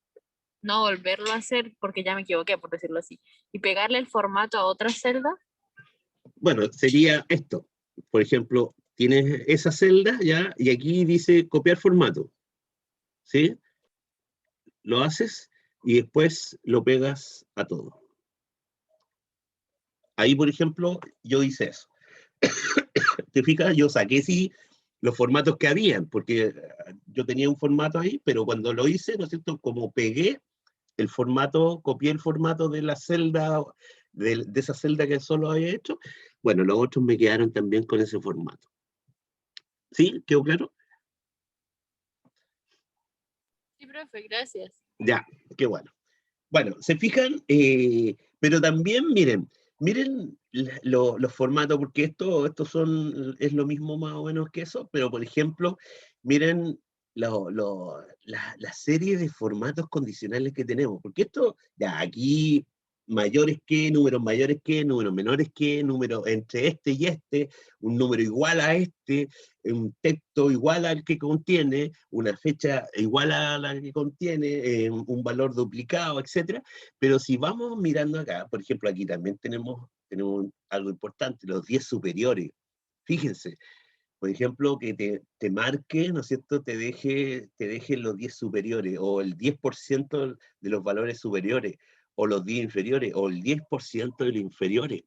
no volverlo a hacer porque ya me equivoqué, por decirlo así, y pegarle el formato a otra celda? Bueno, sería esto. Por ejemplo, tienes esa celda, ¿ya? Y aquí dice copiar formato, ¿sí? Lo haces y después lo pegas a todo. Ahí, por ejemplo, yo hice eso. ¿Te fijas? Yo saqué sí los formatos que habían, porque yo tenía un formato ahí, pero cuando lo hice, ¿no es cierto? Como pegué el formato, copié el formato de la celda, de esa celda que solo había hecho, bueno, los otros me quedaron también con ese formato. ¿Sí? ¿Quedó claro? Sí, profe, gracias. Ya, qué bueno. Bueno, se fijan, pero también miren los formatos, porque estos es lo mismo más o menos que eso, pero por ejemplo, miren la serie de formatos condicionales que tenemos, porque esto, ya aquí mayores que, números menores que, números entre este y este, un número igual a este, un texto igual al que contiene, una fecha igual a la que contiene, un valor duplicado, etcétera. Pero si vamos mirando acá, por ejemplo, aquí también tenemos algo importante, los 10 superiores. Fíjense, por ejemplo, que te marque, ¿no es cierto?, te deje los 10 superiores, o el 10% de los valores superiores, o los 10 inferiores, o el 10% de los inferiores,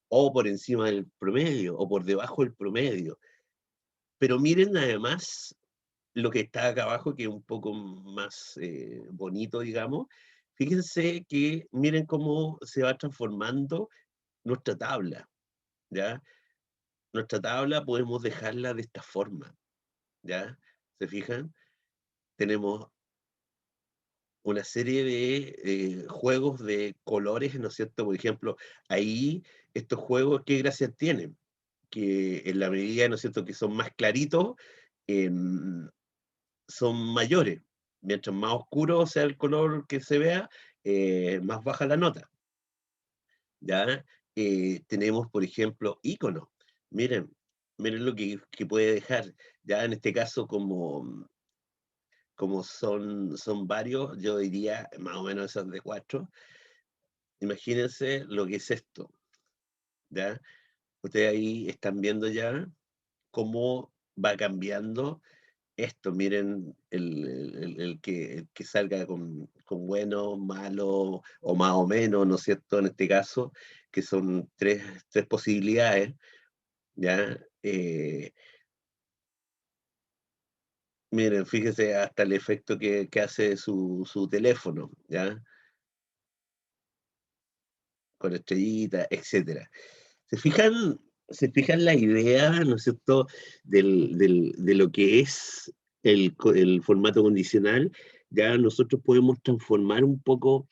o por encima del promedio, o por debajo del promedio. Pero miren además lo que está acá abajo, que es un poco más bonito, digamos. Fíjense que miren cómo se va transformando nuestra tabla, ¿ya? Nuestra tabla podemos dejarla de esta forma, ¿ya? ¿Se fijan? Tenemos una serie de juegos de colores, ¿no es cierto? Por ejemplo, ahí estos juegos, ¿qué gracia tienen? Que en la medida, ¿no es cierto?, que son más claritos, em, son mayores. Mientras más oscuro sea el color que se vea, más baja la nota. ¿Ya? Tenemos, por ejemplo, iconos. Miren, miren lo que puede dejar. Ya en este caso, como son varios, yo diría más o menos esos de 4. Imagínense lo que es esto. ¿Ya? Ustedes ahí están viendo ya cómo va cambiando esto. Miren el que salga con bueno, malo o más o menos, ¿no es cierto? En este caso, que son tres posibilidades, ¿ya? Miren, fíjese hasta el efecto que hace su teléfono, ¿ya? Con estrellitas, etcétera. ¿Se fijan, se fijan la idea, ¿no es cierto?, de lo que es el formato condicional. Ya nosotros podemos transformar un poco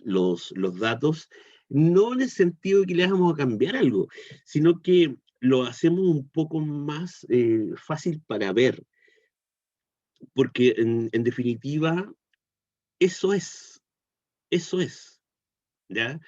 los datos, no en el sentido de que le vamos a cambiar algo, sino que lo hacemos un poco más fácil para ver, porque en definitiva, eso es, eso es. ¿Ya?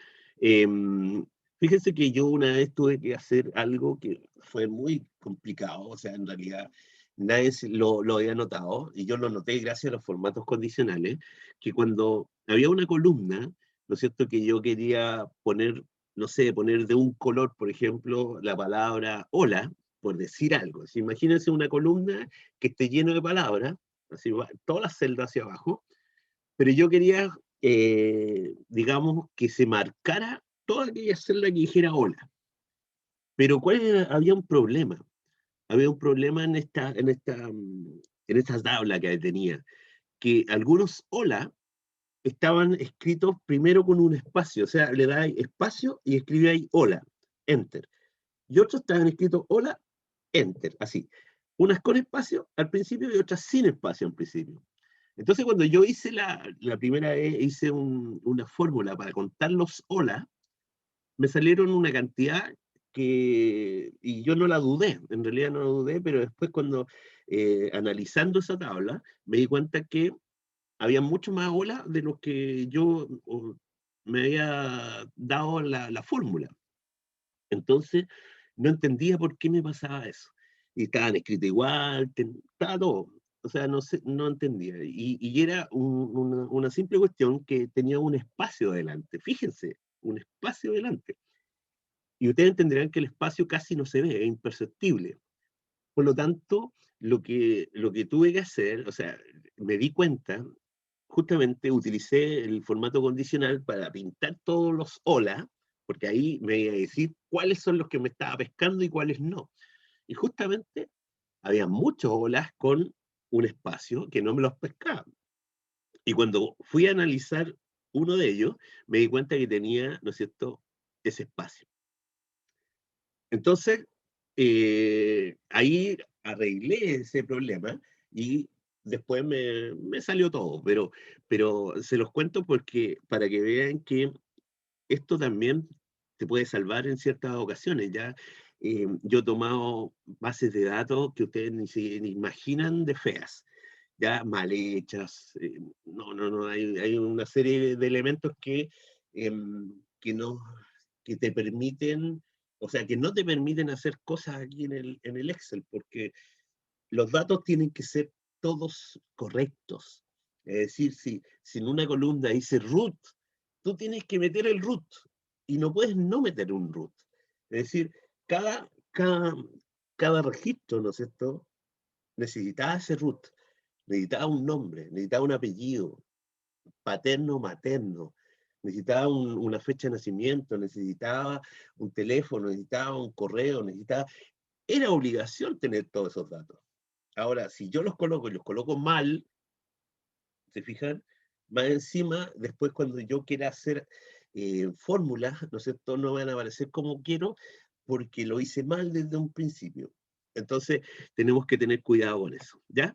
Fíjense que yo una vez tuve que hacer algo que fue muy complicado, o sea, en realidad nadie lo había notado, y yo lo noté gracias a los formatos condicionales, que cuando había una columna, ¿no es cierto?, que yo quería poner, no sé, poner de un color, por ejemplo, la palabra hola, por decir algo. Así, imagínense una columna que esté lleno de palabras, así todas las celdas hacia abajo, pero yo quería, digamos, que se marcara toda aquella celda que dijera hola. Pero había un problema. Había un problema en esta tabla que tenía, que algunos hola estaban escritos primero con un espacio, o sea, le da espacio y escribe ahí hola, enter. Y otros estaban escritos hola, enter, así. Unas con espacio al principio y otras sin espacio al principio. Entonces, cuando yo hice la primera vez, hice una fórmula para contar los hola, me salieron una cantidad y yo no la dudé, en realidad no la dudé, pero después cuando analizando esa tabla, me di cuenta que había mucho más olas de lo que yo me había dado la fórmula. Entonces, no entendía por qué me pasaba eso. Y estaban escritas igual, estaba todo. O sea, no sé, no entendía. Y era una simple cuestión que tenía un espacio delante. Fíjense, un espacio delante. Y ustedes entenderán que el espacio casi no se ve, es imperceptible. Por lo tanto, lo que tuve que hacer, o sea, me di cuenta, justamente utilicé el formato condicional para pintar todos los hola, porque ahí me iba a decir cuáles son los que me estaba pescando y cuáles no. Y justamente había muchos olas con un espacio que no me los pescaba. Y cuando fui a analizar uno de ellos, me di cuenta que tenía, ¿no es cierto?, ese espacio. Entonces, ahí arreglé ese problema y después me salió todo, pero se los cuento porque para que vean que esto también te puede salvar en ciertas ocasiones. Ya yo he tomado bases de datos que ustedes ni imaginan de feas, ya mal hechas. No, hay una serie de elementos que no, que te permiten, o sea, que no te permiten hacer cosas aquí en el Excel, porque los datos tienen que ser todos correctos. Es decir, si en una columna dice root, tú tienes que meter el root y no puedes no meter un root. Es decir, cada, cada, cada registro, ¿no es cierto?, necesitaba ese root, necesitaba un nombre, necesitaba un apellido, paterno, materno, necesitaba una fecha de nacimiento, necesitaba un teléfono, necesitaba un correo, necesitaba... Era obligación tener todos esos datos. Ahora, si yo los coloco y los coloco mal, ¿se fijan? Más encima, después cuando yo quiera hacer fórmulas, ¿no es cierto?, no van a aparecer como quiero porque lo hice mal desde un principio. Entonces, tenemos que tener cuidado con eso, ¿ya?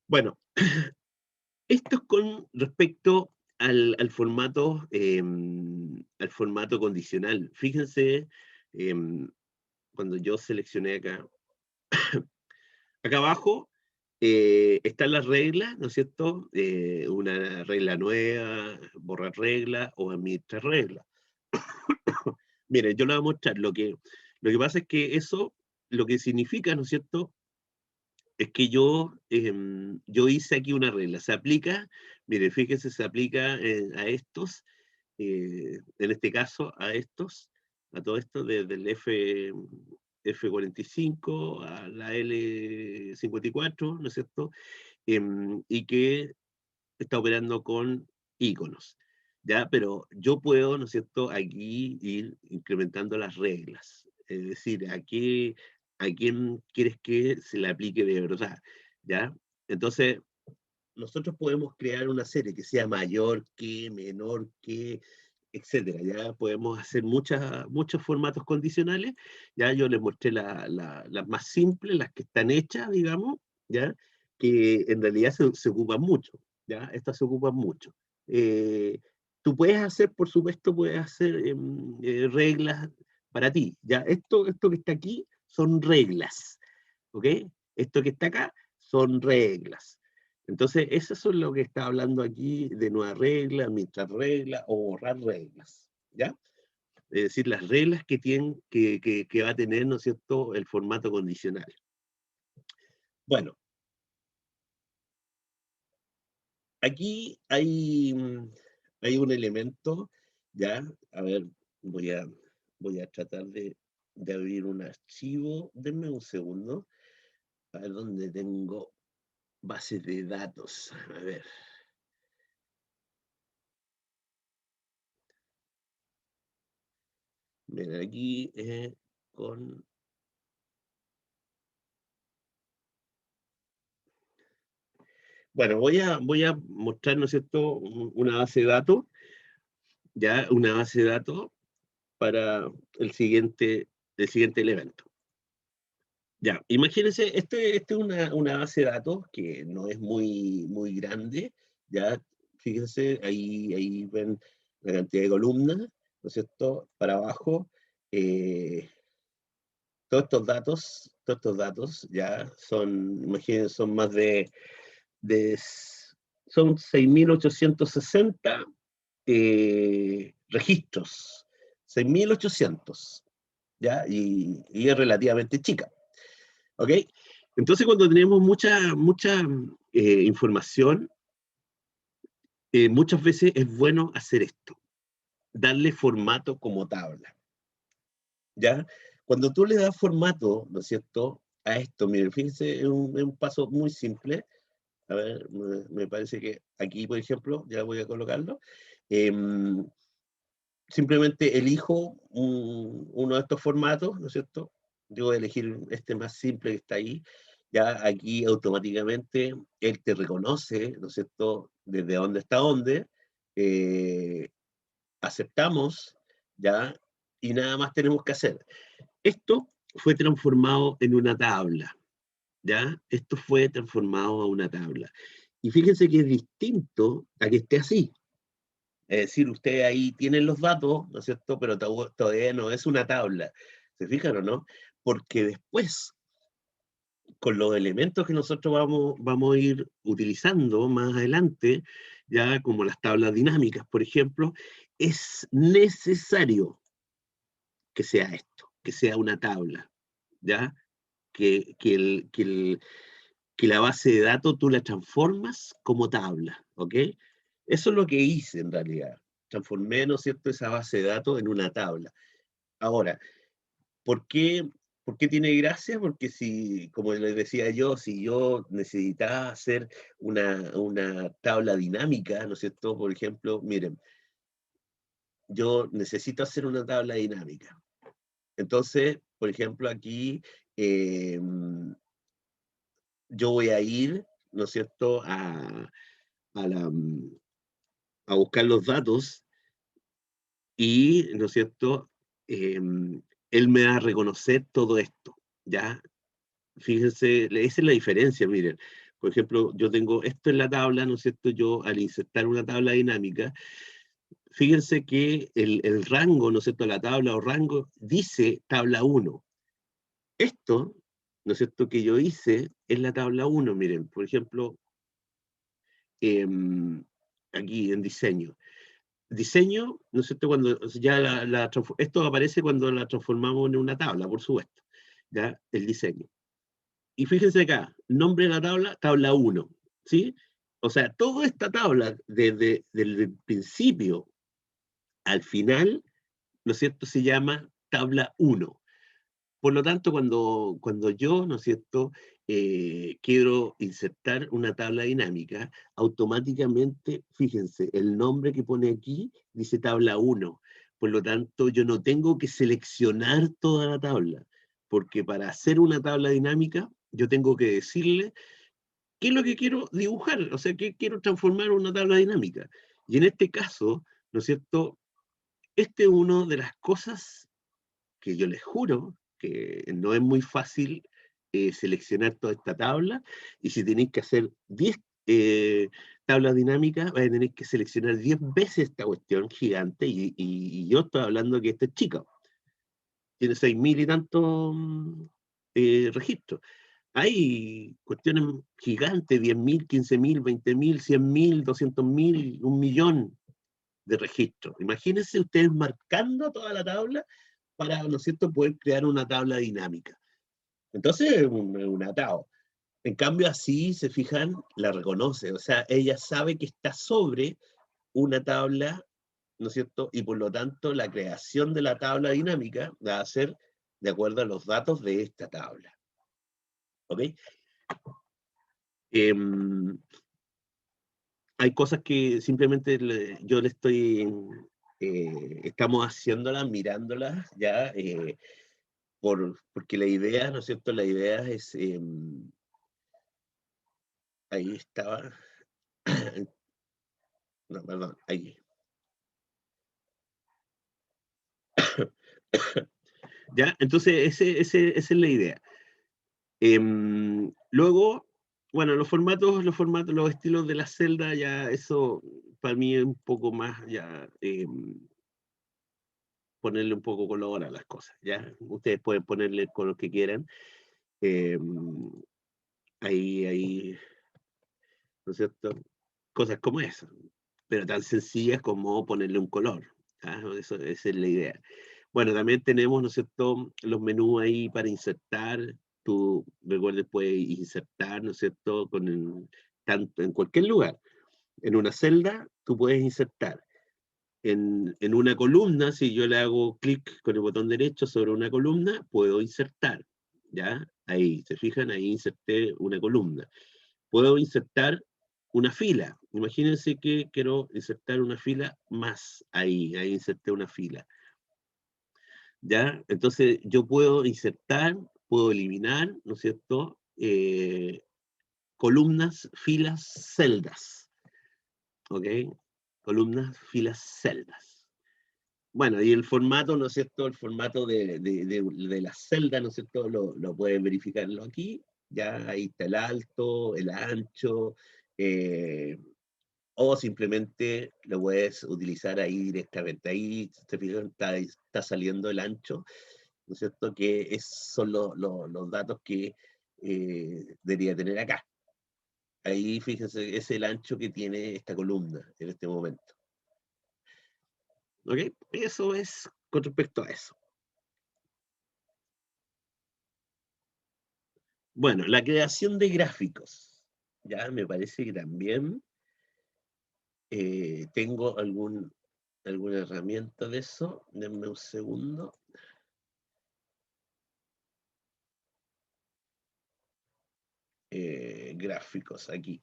Bueno, esto es con respecto al formato condicional. Fíjense, cuando yo seleccioné acá abajo están las reglas, ¿no es cierto? Una regla nueva, borrar regla o administrar regla. Miren, yo les voy a mostrar lo que pasa es que eso, lo que significa, ¿no es cierto? Es que yo hice aquí una regla, se aplica, mire, fíjense, se aplica a estos, en este caso a todo esto desde el F45 a la L54, ¿no es cierto? Y que está operando con iconos, ¿ya? Pero yo puedo, ¿no es cierto?, aquí ir incrementando las reglas, es decir, a quién quieres que se le aplique de verdad, ¿ya? Entonces, nosotros podemos crear una serie que sea mayor que, menor que, etcétera, ya podemos hacer muchos formatos condicionales, ya yo les mostré las más simples, las que están hechas, digamos, ya, que en realidad se ocupan mucho, ya, estas se ocupan mucho. Tú puedes hacer, por supuesto, puedes hacer reglas para ti, ya, esto que está aquí son reglas, ¿ok? Esto que está acá son reglas. Entonces, eso es lo que está hablando aquí de nuevas reglas, administrar reglas o borrar reglas, ¿ya? Es decir, las reglas que va a tener, ¿no es cierto?, el formato condicional. Bueno, aquí hay un elemento, ¿ya? A ver, voy a tratar de abrir un archivo. Denme un segundo. A ver dónde tengo bases de datos. A ver. Ven aquí con... Bueno, voy a mostrar, ¿no es cierto?, una base de datos, ya, una base de datos para el siguiente elemento. Ya, imagínense, este es una base de datos que no es muy grande, ya, fíjense, ahí ven la cantidad de columnas, ¿no es cierto? Para abajo, eh, todos estos datos ya son, imagínense, son más son 6.860 registros, 6.800, ¿ya? Y es relativamente chica. ¿Ok? Entonces, cuando tenemos mucha información, muchas veces es bueno hacer esto, darle formato como tabla, ¿ya? Cuando tú le das formato, ¿no es cierto?, a esto, miren, fíjense, es un paso muy simple. A ver, me parece que aquí, por ejemplo, ya voy a colocarlo. Em, Simplemente elijo uno de estos formatos, ¿no es cierto? Yo voy a elegir este más simple que está ahí. Ya aquí automáticamente él te reconoce, ¿no es cierto?, desde dónde está dónde. eh, Aceptamos, ¿ya? Y nada más tenemos que hacer. Esto fue transformado en una tabla, ¿ya? Esto fue transformado a una tabla. Y fíjense que es distinto a que esté así. Es decir, ustedes ahí tienen los datos, ¿no es cierto? Pero todavía no es una tabla. ¿Se fijan o no? Porque después, con los elementos que nosotros vamos a ir utilizando más adelante, ya como las tablas dinámicas, por ejemplo, es necesario que sea esto, que sea una tabla, ¿ya? Que la base de datos tú la transformas como tabla, ¿ok? Eso es lo que hice en realidad. Transformé, ¿no es cierto?, esa base de datos en una tabla. Ahora, ¿por qué, ¿por qué tiene gracia? Porque si, como les decía yo, si yo necesitaba hacer una tabla dinámica, ¿no es cierto? Por ejemplo, miren, yo necesito hacer una tabla dinámica. Entonces, por ejemplo, aquí eh, yo voy a ir, ¿no es cierto?, a, la, a buscar los datos y, ¿no es cierto?, él me va a reconocer todo esto, ¿ya? Fíjense, esa es la diferencia, miren. Por ejemplo, yo tengo esto en la tabla, ¿no es cierto? Yo al insertar una tabla dinámica, fíjense que el rango, ¿no es cierto? La tabla o rango dice tabla 1. Esto, ¿no es cierto?, que yo hice es la tabla 1, miren, por ejemplo, em, aquí en diseño. Diseño, ¿no es cierto? Cuando ya esto aparece cuando la transformamos en una tabla, por supuesto, ¿ya? El diseño. Y fíjense acá, nombre de la tabla, tabla 1, ¿sí? O sea, toda esta tabla, desde el principio al final, ¿no es cierto?, se llama tabla 1. Por lo tanto, cuando yo, ¿no es cierto?, quiero insertar una tabla dinámica, automáticamente, fíjense, el nombre que pone aquí dice tabla 1. Por lo tanto, yo no tengo que seleccionar toda la tabla, porque para hacer una tabla dinámica, yo tengo que decirle qué es lo que quiero dibujar, o sea, qué quiero transformar en una tabla dinámica. Y en este caso, ¿no es cierto?, este es una de las cosas que yo les juro que no es muy fácil seleccionar toda esta tabla, y si tenéis que hacer 10 tablas dinámicas, vais a tener que seleccionar 10 veces esta cuestión gigante, y yo estoy hablando que esto es chico, tiene 6.000 y tantos registros. Hay cuestiones gigantes, 10.000, 15.000, 20.000, 100.000, 200.000, 1.000.000 de registros. Imagínense ustedes marcando toda la tabla para, ¿no es cierto?, poder crear una tabla dinámica. Entonces es un atado. En cambio, así, se fijan, la reconoce. O sea, ella sabe que está sobre una tabla, ¿no es cierto? Y por lo tanto, la creación de la tabla dinámica va a ser de acuerdo a los datos de esta tabla. ¿Ok? Hay cosas que simplemente yo le estoy, estamos haciéndolas, mirándolas, ya, porque la idea, ¿no es cierto? La idea es, ahí estaba, no, perdón, ahí. ¿Ya? Entonces, esa es la idea. Luego, bueno, los formatos, los estilos de la celda, ya eso para mí es un poco más, ya, ponerle un poco color a las cosas, ¿ya? Ustedes pueden ponerle el color que quieran. em, ahí, ¿no es cierto? Cosas como esas, pero tan sencillas como ponerle un color. ¿Ah? Esa es la idea. Bueno, también tenemos, ¿no es cierto?, los menús ahí para insertar. Tú, recuerdes, puedes insertar, ¿no es cierto?, tanto en cualquier lugar. En una celda, tú puedes insertar. En una columna, si yo le hago clic con el botón derecho sobre una columna, puedo insertar. ¿Ya? Ahí, ¿se fijan? Ahí inserté una columna. Puedo insertar una fila. Imagínense que quiero insertar una fila más. Ahí inserté una fila. ¿Ya? Entonces yo puedo insertar, puedo eliminar, ¿no es cierto? Columnas, filas, celdas. ¿Ok? Columnas, filas, celdas. Bueno, y el formato, ¿no es cierto? El formato de la celda, ¿no es cierto? Lo pueden verificarlo aquí. Ya ahí está el alto, el ancho, o simplemente lo puedes utilizar ahí directamente. Ahí, te fijan, está saliendo el ancho, ¿no es cierto? Que son los datos que debería tener acá. Ahí, fíjense, es el ancho que tiene esta columna en este momento. ¿Ok? Eso es con respecto a eso. Bueno, la creación de gráficos. Ya me parece que también tengo alguna herramienta de eso. Denme un segundo. Gráficos aquí.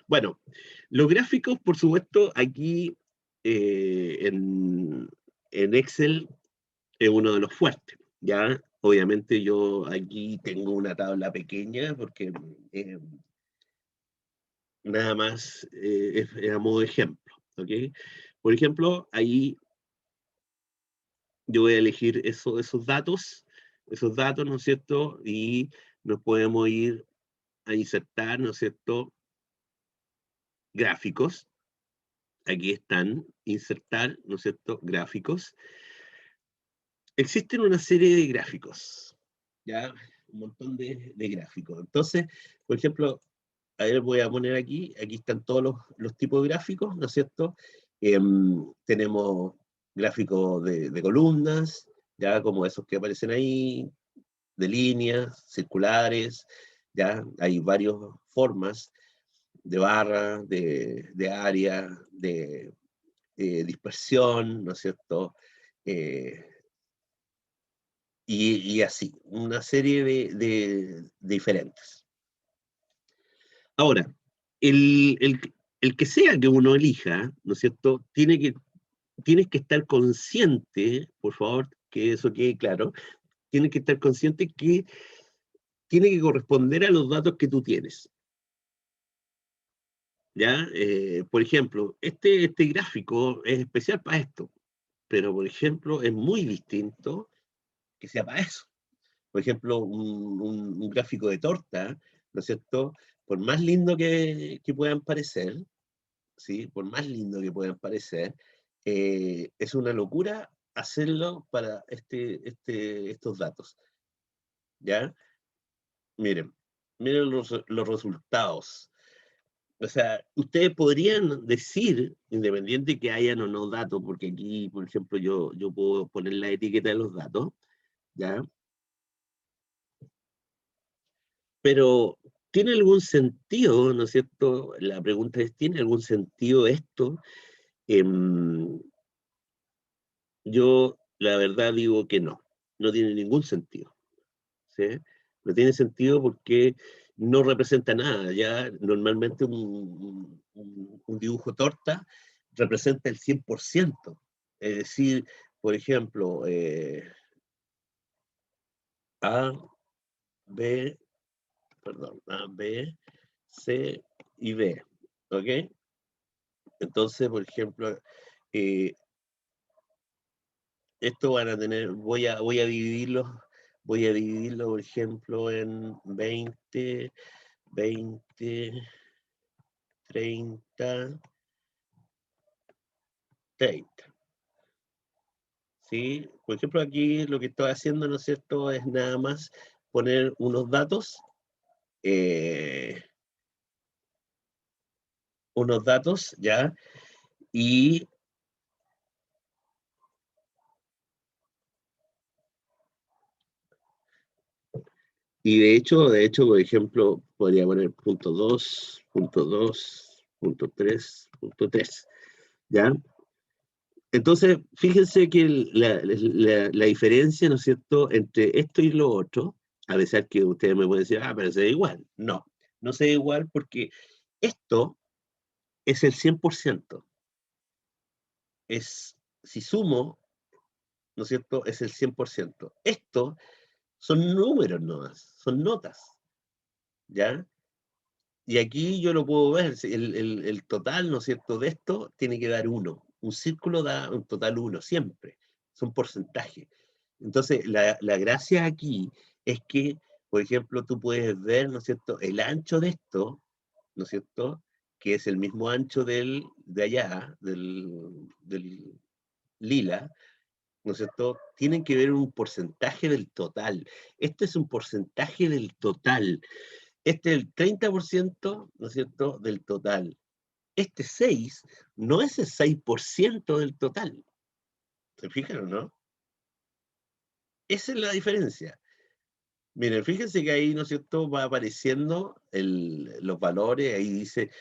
Bueno, los gráficos, por supuesto, aquí en Excel es uno de los fuertes, ¿ya? Obviamente yo aquí tengo una tabla pequeña porque nada más es a modo de ejemplo, ¿ok? Por ejemplo, ahí yo voy a elegir esos datos, ¿no es cierto? Y nos podemos ir a insertar, ¿no es cierto? Gráficos. Aquí están, insertar, ¿no es cierto? Gráficos. Existen una serie de gráficos, ¿ya? Un montón de gráficos. Entonces, por ejemplo, a ver, voy a poner aquí están todos los tipos de gráficos, ¿no es cierto? Tenemos gráficos de columnas, ya como esos que aparecen ahí, de líneas, circulares, ya hay varias formas de barra, de área, de dispersión, ¿no es cierto? Y así, una serie de diferentes. Ahora, el que sea que uno elija, ¿no es cierto? Tienes que estar consciente, por favor, que eso quede claro, tienes que estar consciente que tiene que corresponder a los datos que tú tienes. ¿Ya? Por ejemplo, este gráfico es especial para esto, pero por ejemplo es muy distinto que sea para eso. Por ejemplo, un gráfico de torta, ¿no es cierto? Por más lindo que puedan parecer, ¿sí? Por más lindo que puedan parecer, es una locura hacerlo para estos datos, ¿ya? Miren los resultados. O sea, ustedes podrían decir, independiente que hayan o no datos, porque aquí, por ejemplo, yo puedo poner la etiqueta de los datos, ¿ya? Pero, ¿tiene algún sentido, no es cierto? La pregunta es, ¿tiene algún sentido esto? Em, yo, la verdad, digo que no tiene ningún sentido, ¿sí? No tiene sentido porque no representa nada. Ya normalmente un dibujo torta representa el 100%. Es decir, por ejemplo, A, B, perdón, A, B, C y D, ¿ok? Entonces, por ejemplo, esto van a tener, voy a dividirlos, voy a dividirlo, por ejemplo, en 20, 20, 30, 30. ¿Sí? Por ejemplo, aquí lo que estoy haciendo, ¿no es cierto?, es nada más poner unos datos, ¿ya? Y de hecho, por ejemplo, podría poner punto 2, punto 2, punto 3, punto 3, ¿ya? Entonces, fíjense que la diferencia, ¿no es cierto?, entre esto y lo otro, a pesar que ustedes me pueden decir, ah, pero se ve igual. No, no se ve igual porque esto es el 100%. Es, si sumo, ¿no es cierto?, es el 100%. Esto son números nomás, son notas, ¿ya? Y aquí yo lo puedo ver, si el total, ¿no es cierto?, de esto tiene que dar 1. Un círculo da un total 1, siempre. Son porcentajes. Entonces, la gracia aquí es que, por ejemplo, tú puedes ver, ¿no es cierto?, el ancho de esto, ¿no es cierto?, que es el mismo ancho de allá, del lila, ¿no es cierto?, tienen que ver un porcentaje del total. Este es un porcentaje del total. Este es el 30%, ¿no es cierto?, del total. Este 6 no es el 6% del total. ¿Se fijan o no? Esa es la diferencia. Miren, fíjense que ahí, ¿no es cierto?, va apareciendo los valores, ahí dice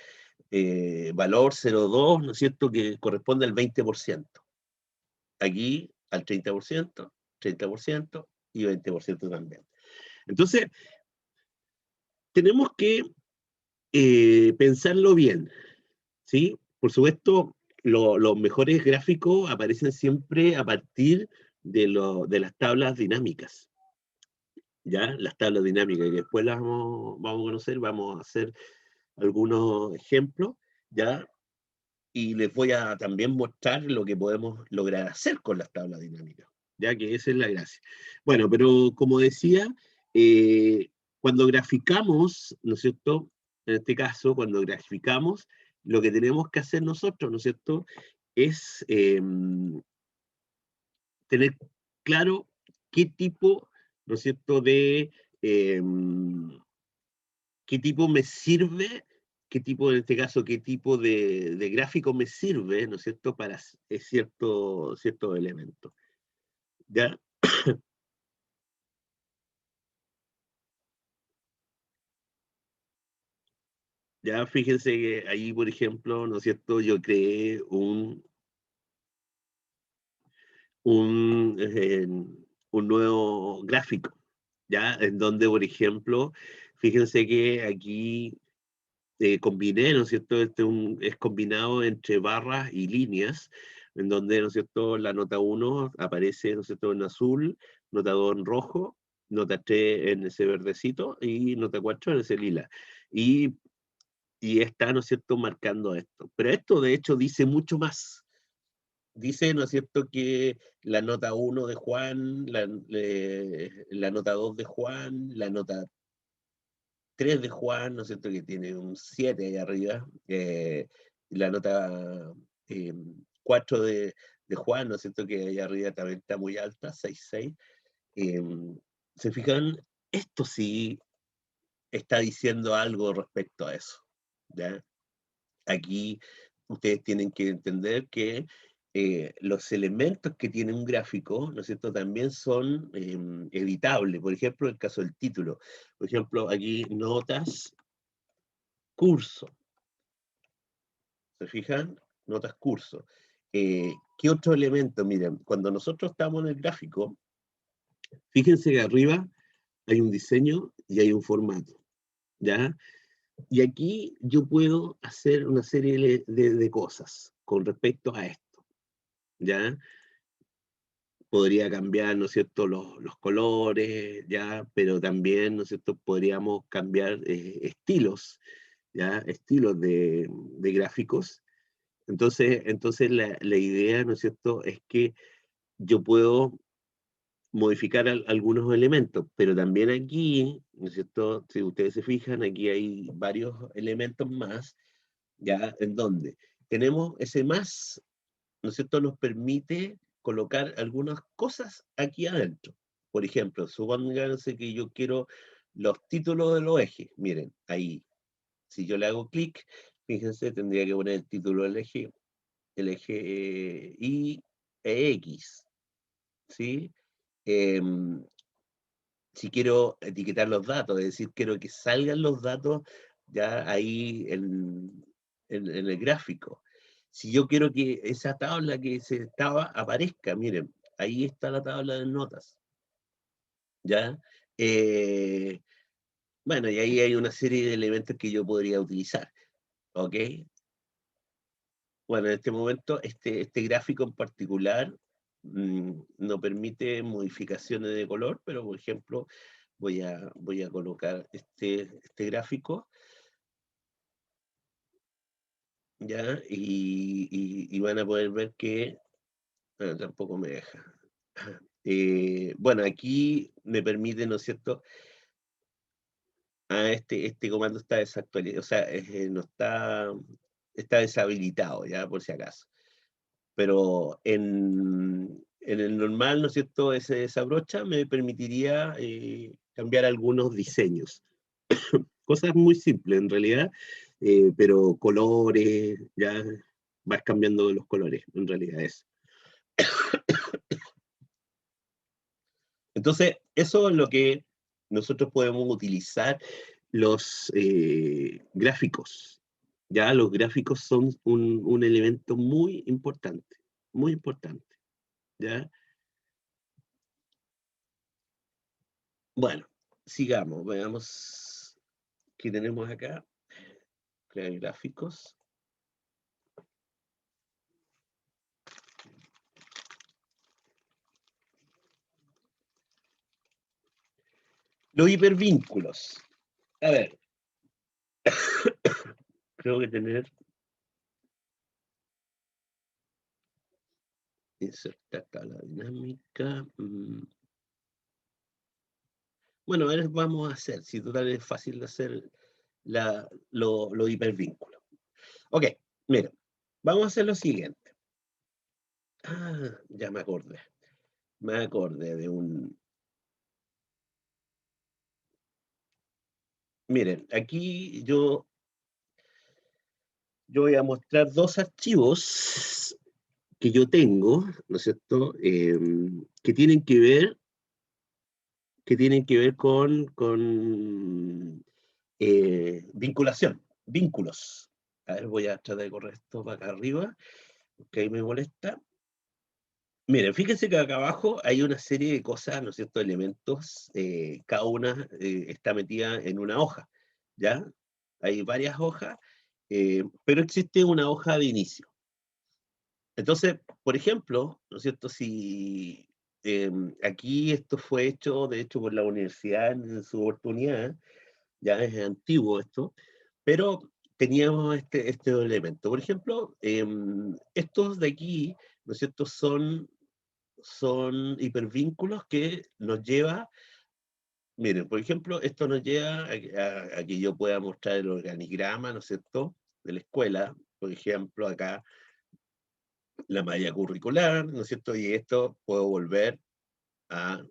valor 0,2, ¿no es cierto?, que corresponde al 20%. Aquí al 30%, 30% y 20% también. Entonces, tenemos que pensarlo bien, ¿sí? Por supuesto, los mejores gráficos aparecen siempre a partir de las tablas dinámicas, ¿ya? Las tablas dinámicas, que después las vamos a conocer, vamos a hacer algunos ejemplos, ¿ya? Y les voy a también mostrar lo que podemos lograr hacer con las tablas dinámicas, ya que esa es la gracia. Bueno, pero como decía, cuando graficamos, ¿no es cierto? En este caso, cuando graficamos, lo que tenemos que hacer nosotros, ¿no es cierto?, es tener claro qué tipo, ¿no es cierto?, qué tipo me sirve, qué tipo, en este caso, qué tipo de gráfico me sirve, ¿no es cierto?, para ciertos elementos. ¿Ya? Ya fíjense que ahí, por ejemplo, ¿no es cierto?, yo creé un, eh, un nuevo gráfico, ¿ya? En donde, por ejemplo, fíjense que aquí combiné, ¿no es cierto? Es combinado entre barras y líneas, en donde, ¿no es cierto?, la nota 1 aparece, ¿no es cierto?, en azul, nota 2 en rojo, nota 3 en ese verdecito y nota 4 en ese lila. Y está, ¿no es cierto?, marcando esto. Pero esto, de hecho, dice mucho más. Dice, ¿no es cierto?, que la nota 1 de Juan, la nota 2 de Juan, la nota 3 de Juan, ¿no es cierto?, que tiene un 7 ahí arriba, la nota 4 de Juan, ¿no es cierto?, que ahí arriba también está muy alta, 6,6. ¿Se fijan? Esto sí está diciendo algo respecto a eso, ¿ya? Aquí ustedes tienen que entender que los elementos que tiene un gráfico, ¿no es cierto?, también son editables. Por ejemplo, el caso del título. Por ejemplo, aquí notas curso. ¿Se fijan? Notas curso. ¿Qué otro elemento? Miren, cuando nosotros estamos en el gráfico, fíjense que arriba hay un diseño y hay un formato, ¿ya? Y aquí yo puedo hacer una serie de cosas con respecto a esto, ¿ya? Podría cambiar, ¿no es cierto?, los colores, ¿ya? Pero también, ¿no es cierto?, podríamos cambiar estilos, ¿ya? Estilos de gráficos. Entonces la idea, ¿no es cierto?, es que yo puedo modificar algunos elementos, pero también aquí, ¿no es cierto? Si ustedes se fijan, aquí hay varios elementos más, ya en donde tenemos ese más, ¿no es cierto? Nos permite colocar algunas cosas aquí adentro. Por ejemplo, supónganse que yo quiero los títulos de los ejes. Miren, ahí, si yo le hago clic, fíjense, tendría que poner el título del eje, el eje Y e X, ¿sí? Si quiero etiquetar los datos, es decir, quiero que salgan los datos ya ahí en el gráfico. Si yo quiero que esa tabla que se estaba aparezca, miren, ahí está la tabla de notas, ¿ya? Eh, bueno, y ahí hay una serie de elementos que yo podría utilizar, ¿ok? Bueno, en este momento, este gráfico en particular no permite modificaciones de color, pero por ejemplo, voy a colocar este gráfico, ¿ya? Y van a poder ver que tampoco me deja. Bueno, aquí me permite, ¿no es cierto? Este comando está desactualizado, o sea, no está deshabilitado, ya, por si acaso. Pero en el normal, ¿no es cierto? Esa brocha me permitiría cambiar algunos diseños. Cosas muy simples en realidad, pero colores, ya vas cambiando los colores, en realidad es. Entonces, eso es lo que nosotros podemos utilizar los gráficos. Ya los gráficos son un elemento muy importante, muy importante. ¿Ya? Bueno, sigamos, veamos qué tenemos acá. Crear gráficos. Los hipervínculos. A ver, creo que tener insertar tabla dinámica. Bueno, a ver, vamos a hacer, si total es fácil de hacer los hipervínculos. Ok, mira, vamos a hacer lo siguiente. Ya me acordé. Me acordé de un... Miren, aquí yo voy a mostrar dos archivos que yo tengo, ¿no es cierto? Que tienen que ver con vinculación, vínculos. A ver, voy a tratar de correr esto para acá arriba, que ahí me molesta. Miren, fíjense que acá abajo hay una serie de cosas, ¿no es cierto? Elementos, cada una está metida en una hoja, ¿ya? Hay varias hojas, pero existe una hoja de inicio. Entonces, por ejemplo, ¿no es cierto? Si aquí esto fue hecho, de hecho, por la universidad en su oportunidad, ya es antiguo esto, pero teníamos este elemento. Por ejemplo, estos de aquí, ¿no es cierto? Son hipervínculos que nos lleva, miren, por ejemplo, esto nos lleva a que yo pueda mostrar el organigrama, ¿no es cierto? De la escuela, por ejemplo, acá la malla curricular, ¿no es cierto? Y esto puedo volver a,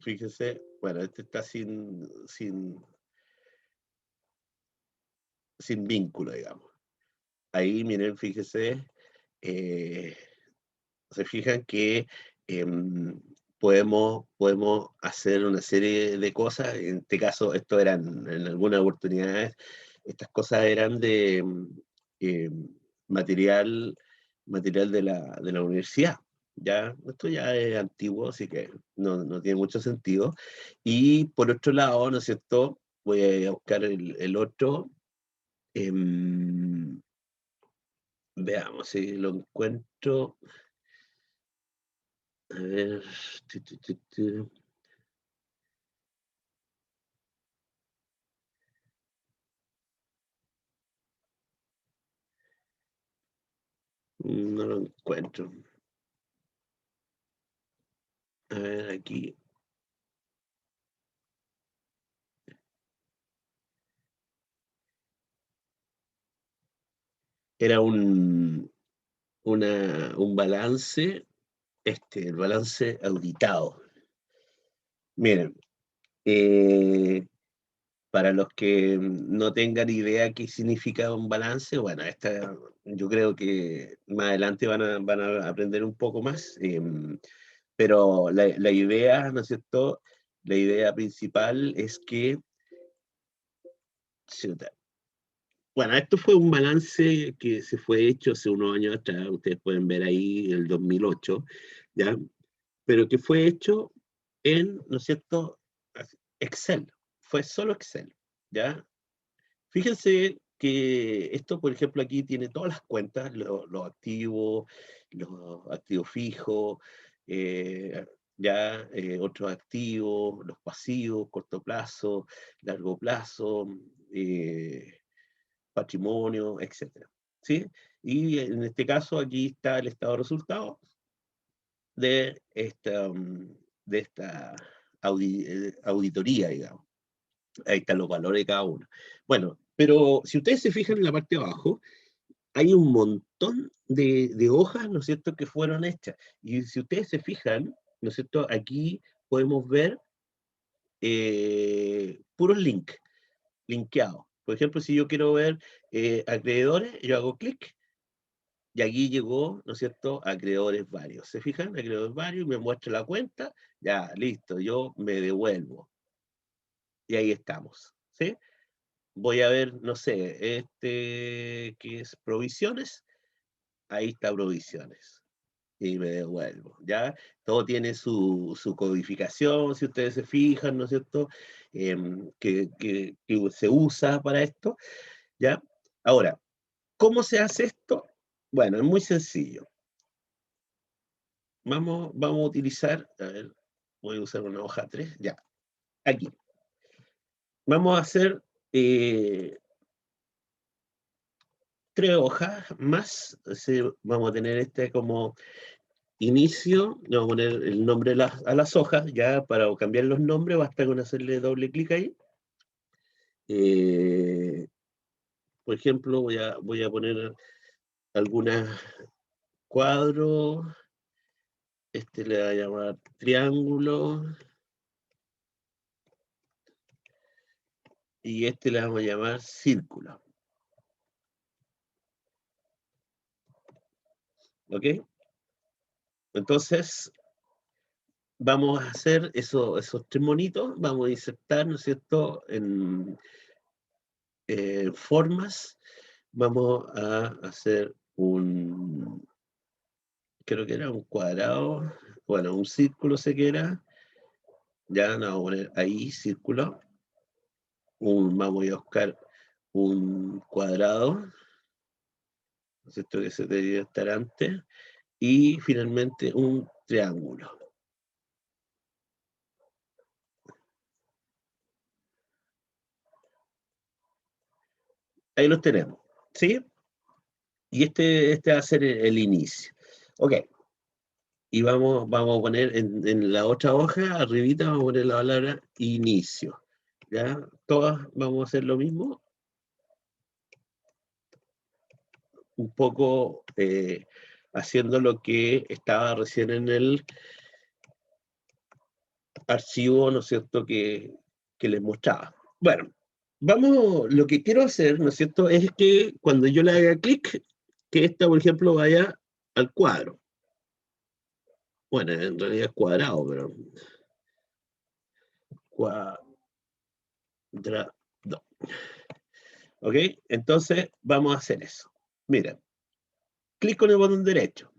fíjense, bueno, este está sin vínculo, digamos. Ahí, miren, fíjese, eh, se fijan que podemos hacer una serie de cosas. En este caso, esto eran, en algunas oportunidades, estas cosas eran de eh, material, material de la universidad. Ya, esto ya es antiguo, así que no tiene mucho sentido. Y por otro lado, ¿no es cierto? Voy a buscar el otro. em, Veamos si lo encuentro. A ver. Tu. No lo encuentro. A ver, aquí. Era un balance, el balance auditado. Miren, eh, para los que no tengan idea qué significa un balance, bueno, yo creo que más adelante van a aprender un poco más, pero la idea, ¿no es cierto? La idea principal es que, chuta, bueno, esto fue un balance que se fue hecho hace unos años atrás, ustedes pueden ver ahí el 2008, ¿ya? Pero que fue hecho en, ¿no es cierto?, Excel, fue solo Excel, ¿ya? Fíjense que esto, por ejemplo, aquí tiene todas las cuentas, los activos fijos, eh, otros activos, los pasivos, corto plazo, largo plazo, eh, patrimonio, etcétera, ¿sí? Y en este caso aquí está el estado de resultados de esta auditoría, digamos. Ahí están los valores de cada uno. Bueno, pero si ustedes se fijan en la parte de abajo, hay un montón de hojas, ¿no es cierto?, que fueron hechas. Y si ustedes se fijan, ¿no es cierto?, aquí podemos ver puros links, linkeados. Por ejemplo, si yo quiero ver acreedores, yo hago clic y aquí llegó, ¿no es cierto?, acreedores varios. ¿Se fijan? Acreedores varios, me muestra la cuenta, ya, listo, yo me devuelvo. Y ahí estamos, ¿sí? Voy a ver, no sé, que es provisiones, ahí está provisiones. Y me devuelvo, ¿ya? Todo tiene su codificación, si ustedes se fijan, ¿no es cierto?, que se usa para esto, ¿ya? Ahora, ¿cómo se hace esto? Bueno, es muy sencillo. Vamos a utilizar, a ver, voy a usar una hoja 3, ya, aquí. Vamos a hacer 3 hojas más, vamos a tener como inicio, le vamos a poner el nombre a las hojas, ya para cambiar los nombres basta con hacerle doble clic ahí. Eh, por ejemplo, voy a poner algunos cuadros, le va a llamar triángulo, y le vamos a llamar círculo. ¿Ok? Entonces, vamos a hacer esos 3 monitos, vamos a insertar, ¿no es cierto?, en formas, vamos a hacer creo que era un cuadrado, bueno, un círculo sé que era, ya nos vamos a poner ahí, círculo, vamos a buscar un cuadrado, ¿no es cierto?, que se debería estar antes, y finalmente un triángulo. Ahí los tenemos, ¿sí? Y este va a ser el inicio. Ok. Y vamos a poner en la otra hoja, arribita, vamos a poner la palabra inicio. ¿Ya? Todas vamos a hacer lo mismo. Un poco haciendo lo que estaba recién en el archivo, ¿no es cierto?, que les mostraba. Bueno, lo que quiero hacer, ¿no es cierto?, es que cuando yo le haga clic, que esta, por ejemplo, vaya al cuadro. Bueno, en realidad es cuadrado, pero... Cuadrado. ¿Ok? Entonces, vamos a hacer eso. Mira, clic con el botón derecho.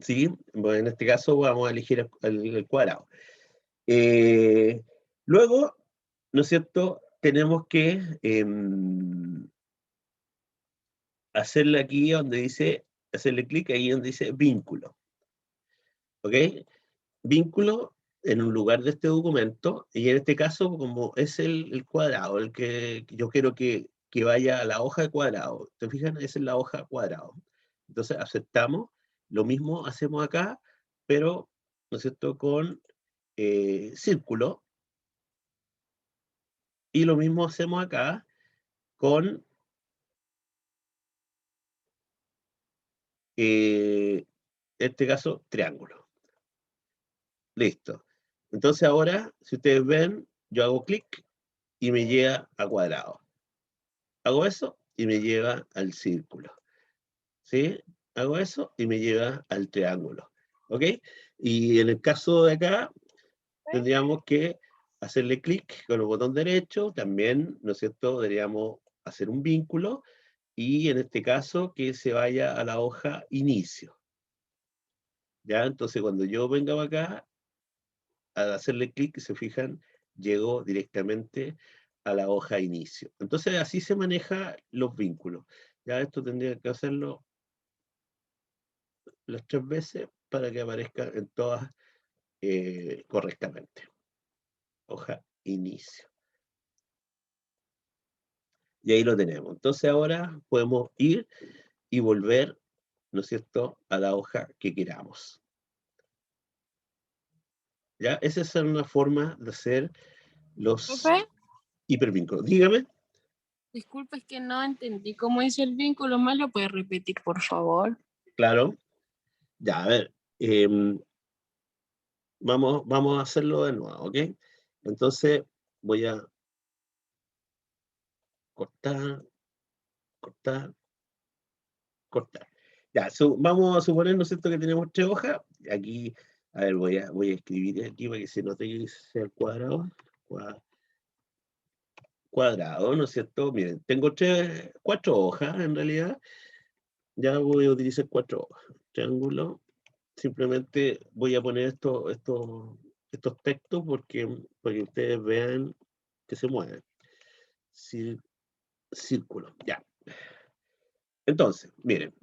¿Sí? Bueno, en este caso vamos a elegir el cuadrado. Luego, ¿no es cierto?, tenemos que hacerle aquí donde dice, hacerle clic ahí donde dice vínculo. ¿Ok? Vínculo en un lugar de este documento, y en este caso, como es el cuadrado, el que yo quiero que vaya a la hoja de cuadrado. ¿Te fijas? Esa es la hoja cuadrado. Entonces aceptamos, lo mismo hacemos acá, pero ¿no es cierto?, con círculo, y lo mismo hacemos acá con en este caso, triángulo. Listo. Entonces ahora, si ustedes ven, yo hago clic y me lleva a cuadrado. Hago eso y me lleva al círculo. ¿Sí? Hago eso y me lleva al triángulo. ¿Ok? Y en el caso de acá, tendríamos que hacerle clic con el botón derecho. También, ¿no es cierto?, deberíamos hacer un vínculo. Y en este caso, que se vaya a la hoja inicio. ¿Ya? Entonces, cuando yo venga acá, al hacerle clic, se fijan, llegó directamente a la hoja inicio. Entonces, así se manejan los vínculos. Ya esto tendría que hacerlo las 3 veces para que aparezca en todas correctamente. Hoja inicio. Y ahí lo tenemos. Entonces ahora podemos ir y volver, ¿no es cierto?, a la hoja que queramos. ¿Ya? Esa es una forma de hacer los Profe, hipervínculos. Dígame. disculpa, es que no entendí cómo hice el vínculo. ¿Me lo puedes repetir, por favor? Claro. Ya, a ver. Vamos a hacerlo de nuevo, ¿ok? Entonces voy a cortar, cortar, cortar. Ya, vamos a suponer, ¿no es cierto?, que tenemos 3 hojas. Aquí, a ver, voy a escribir aquí para que se note que sea el cuadrado. Cuadrado, ¿no es cierto? Miren, tengo 4 hojas en realidad. Ya voy a utilizar 4 hojas. Triángulo. Simplemente voy a poner estos textos porque ustedes vean que se mueven. Círculo, ya. Entonces, miren,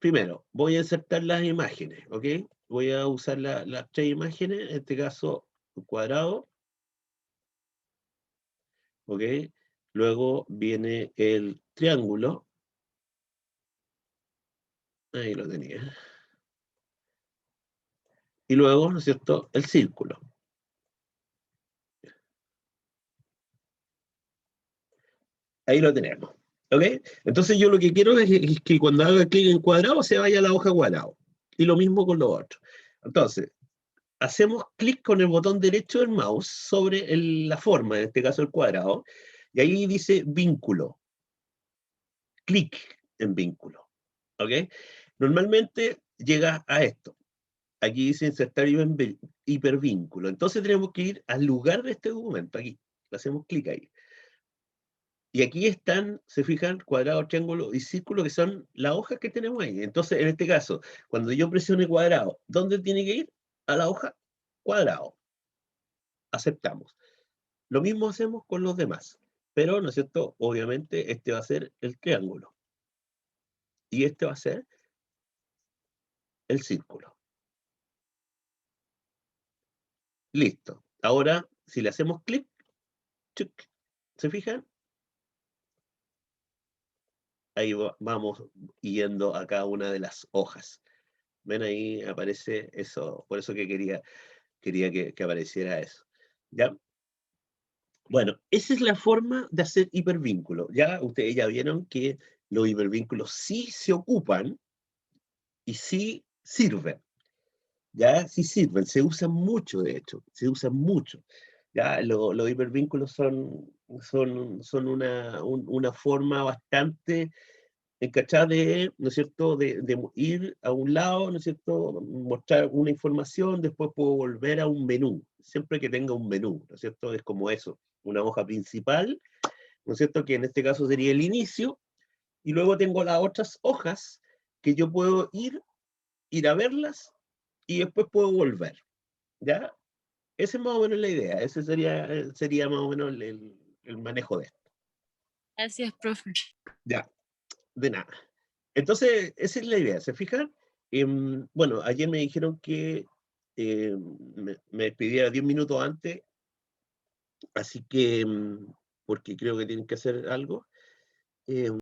primero voy a insertar las imágenes, ¿ok? Voy a usar las 3 imágenes, en este caso un cuadrado, ¿ok? Luego viene el triángulo, ahí lo tenía. Y luego, ¿no es cierto?, el círculo. Ahí lo tenemos, ¿ok? Entonces yo lo que quiero es que cuando haga clic en cuadrado se vaya a la hoja cuadrado. Y lo mismo con lo otro. Entonces, hacemos clic con el botón derecho del mouse sobre la forma, en este caso el cuadrado, y ahí dice vínculo. Clic en vínculo. ¿Ok? Normalmente llega a esto. Aquí dice insertar hipervínculo. Entonces tenemos que ir al lugar de este documento, aquí. Le hacemos clic ahí. Y aquí están, se fijan, cuadrado, triángulo y círculo, que son las hojas que tenemos ahí. Entonces, en este caso, cuando yo presione cuadrado, ¿dónde tiene que ir? A la hoja cuadrado. Aceptamos. Lo mismo hacemos con los demás, pero, ¿no es cierto?, obviamente este va a ser el triángulo y este va a ser el círculo. Listo. Ahora, si le hacemos clic, ¿se fijan? Ahí vamos yendo a cada una de las hojas. ¿Ven? Ahí aparece eso, por eso que quería que apareciera eso. ¿Ya? Bueno, esa es la forma de hacer hipervínculos. Ya ustedes ya vieron que los hipervínculos sí se ocupan y sí sirven. Ya sí sirven, se usan mucho, de hecho, se usan mucho. Ya los hipervínculos son una forma bastante ¿cachai? ¿No es cierto?, de ir a un lado, ¿no es cierto?, mostrar una información, después puedo volver a un menú, siempre que tenga un menú, ¿no es cierto? Es como eso, una hoja principal, ¿no es cierto?, que en este caso sería el inicio, y luego tengo las otras hojas que yo puedo ir a verlas, y después puedo volver, ¿ya? Esa es más o menos la idea, ese sería más o menos el manejo de esto. Gracias, profe. Ya, de nada. Entonces, esa es la idea, ¿se fijan? Bueno, ayer me dijeron que me despidiera 10 minutos antes, así que, porque creo que tienen que hacer algo.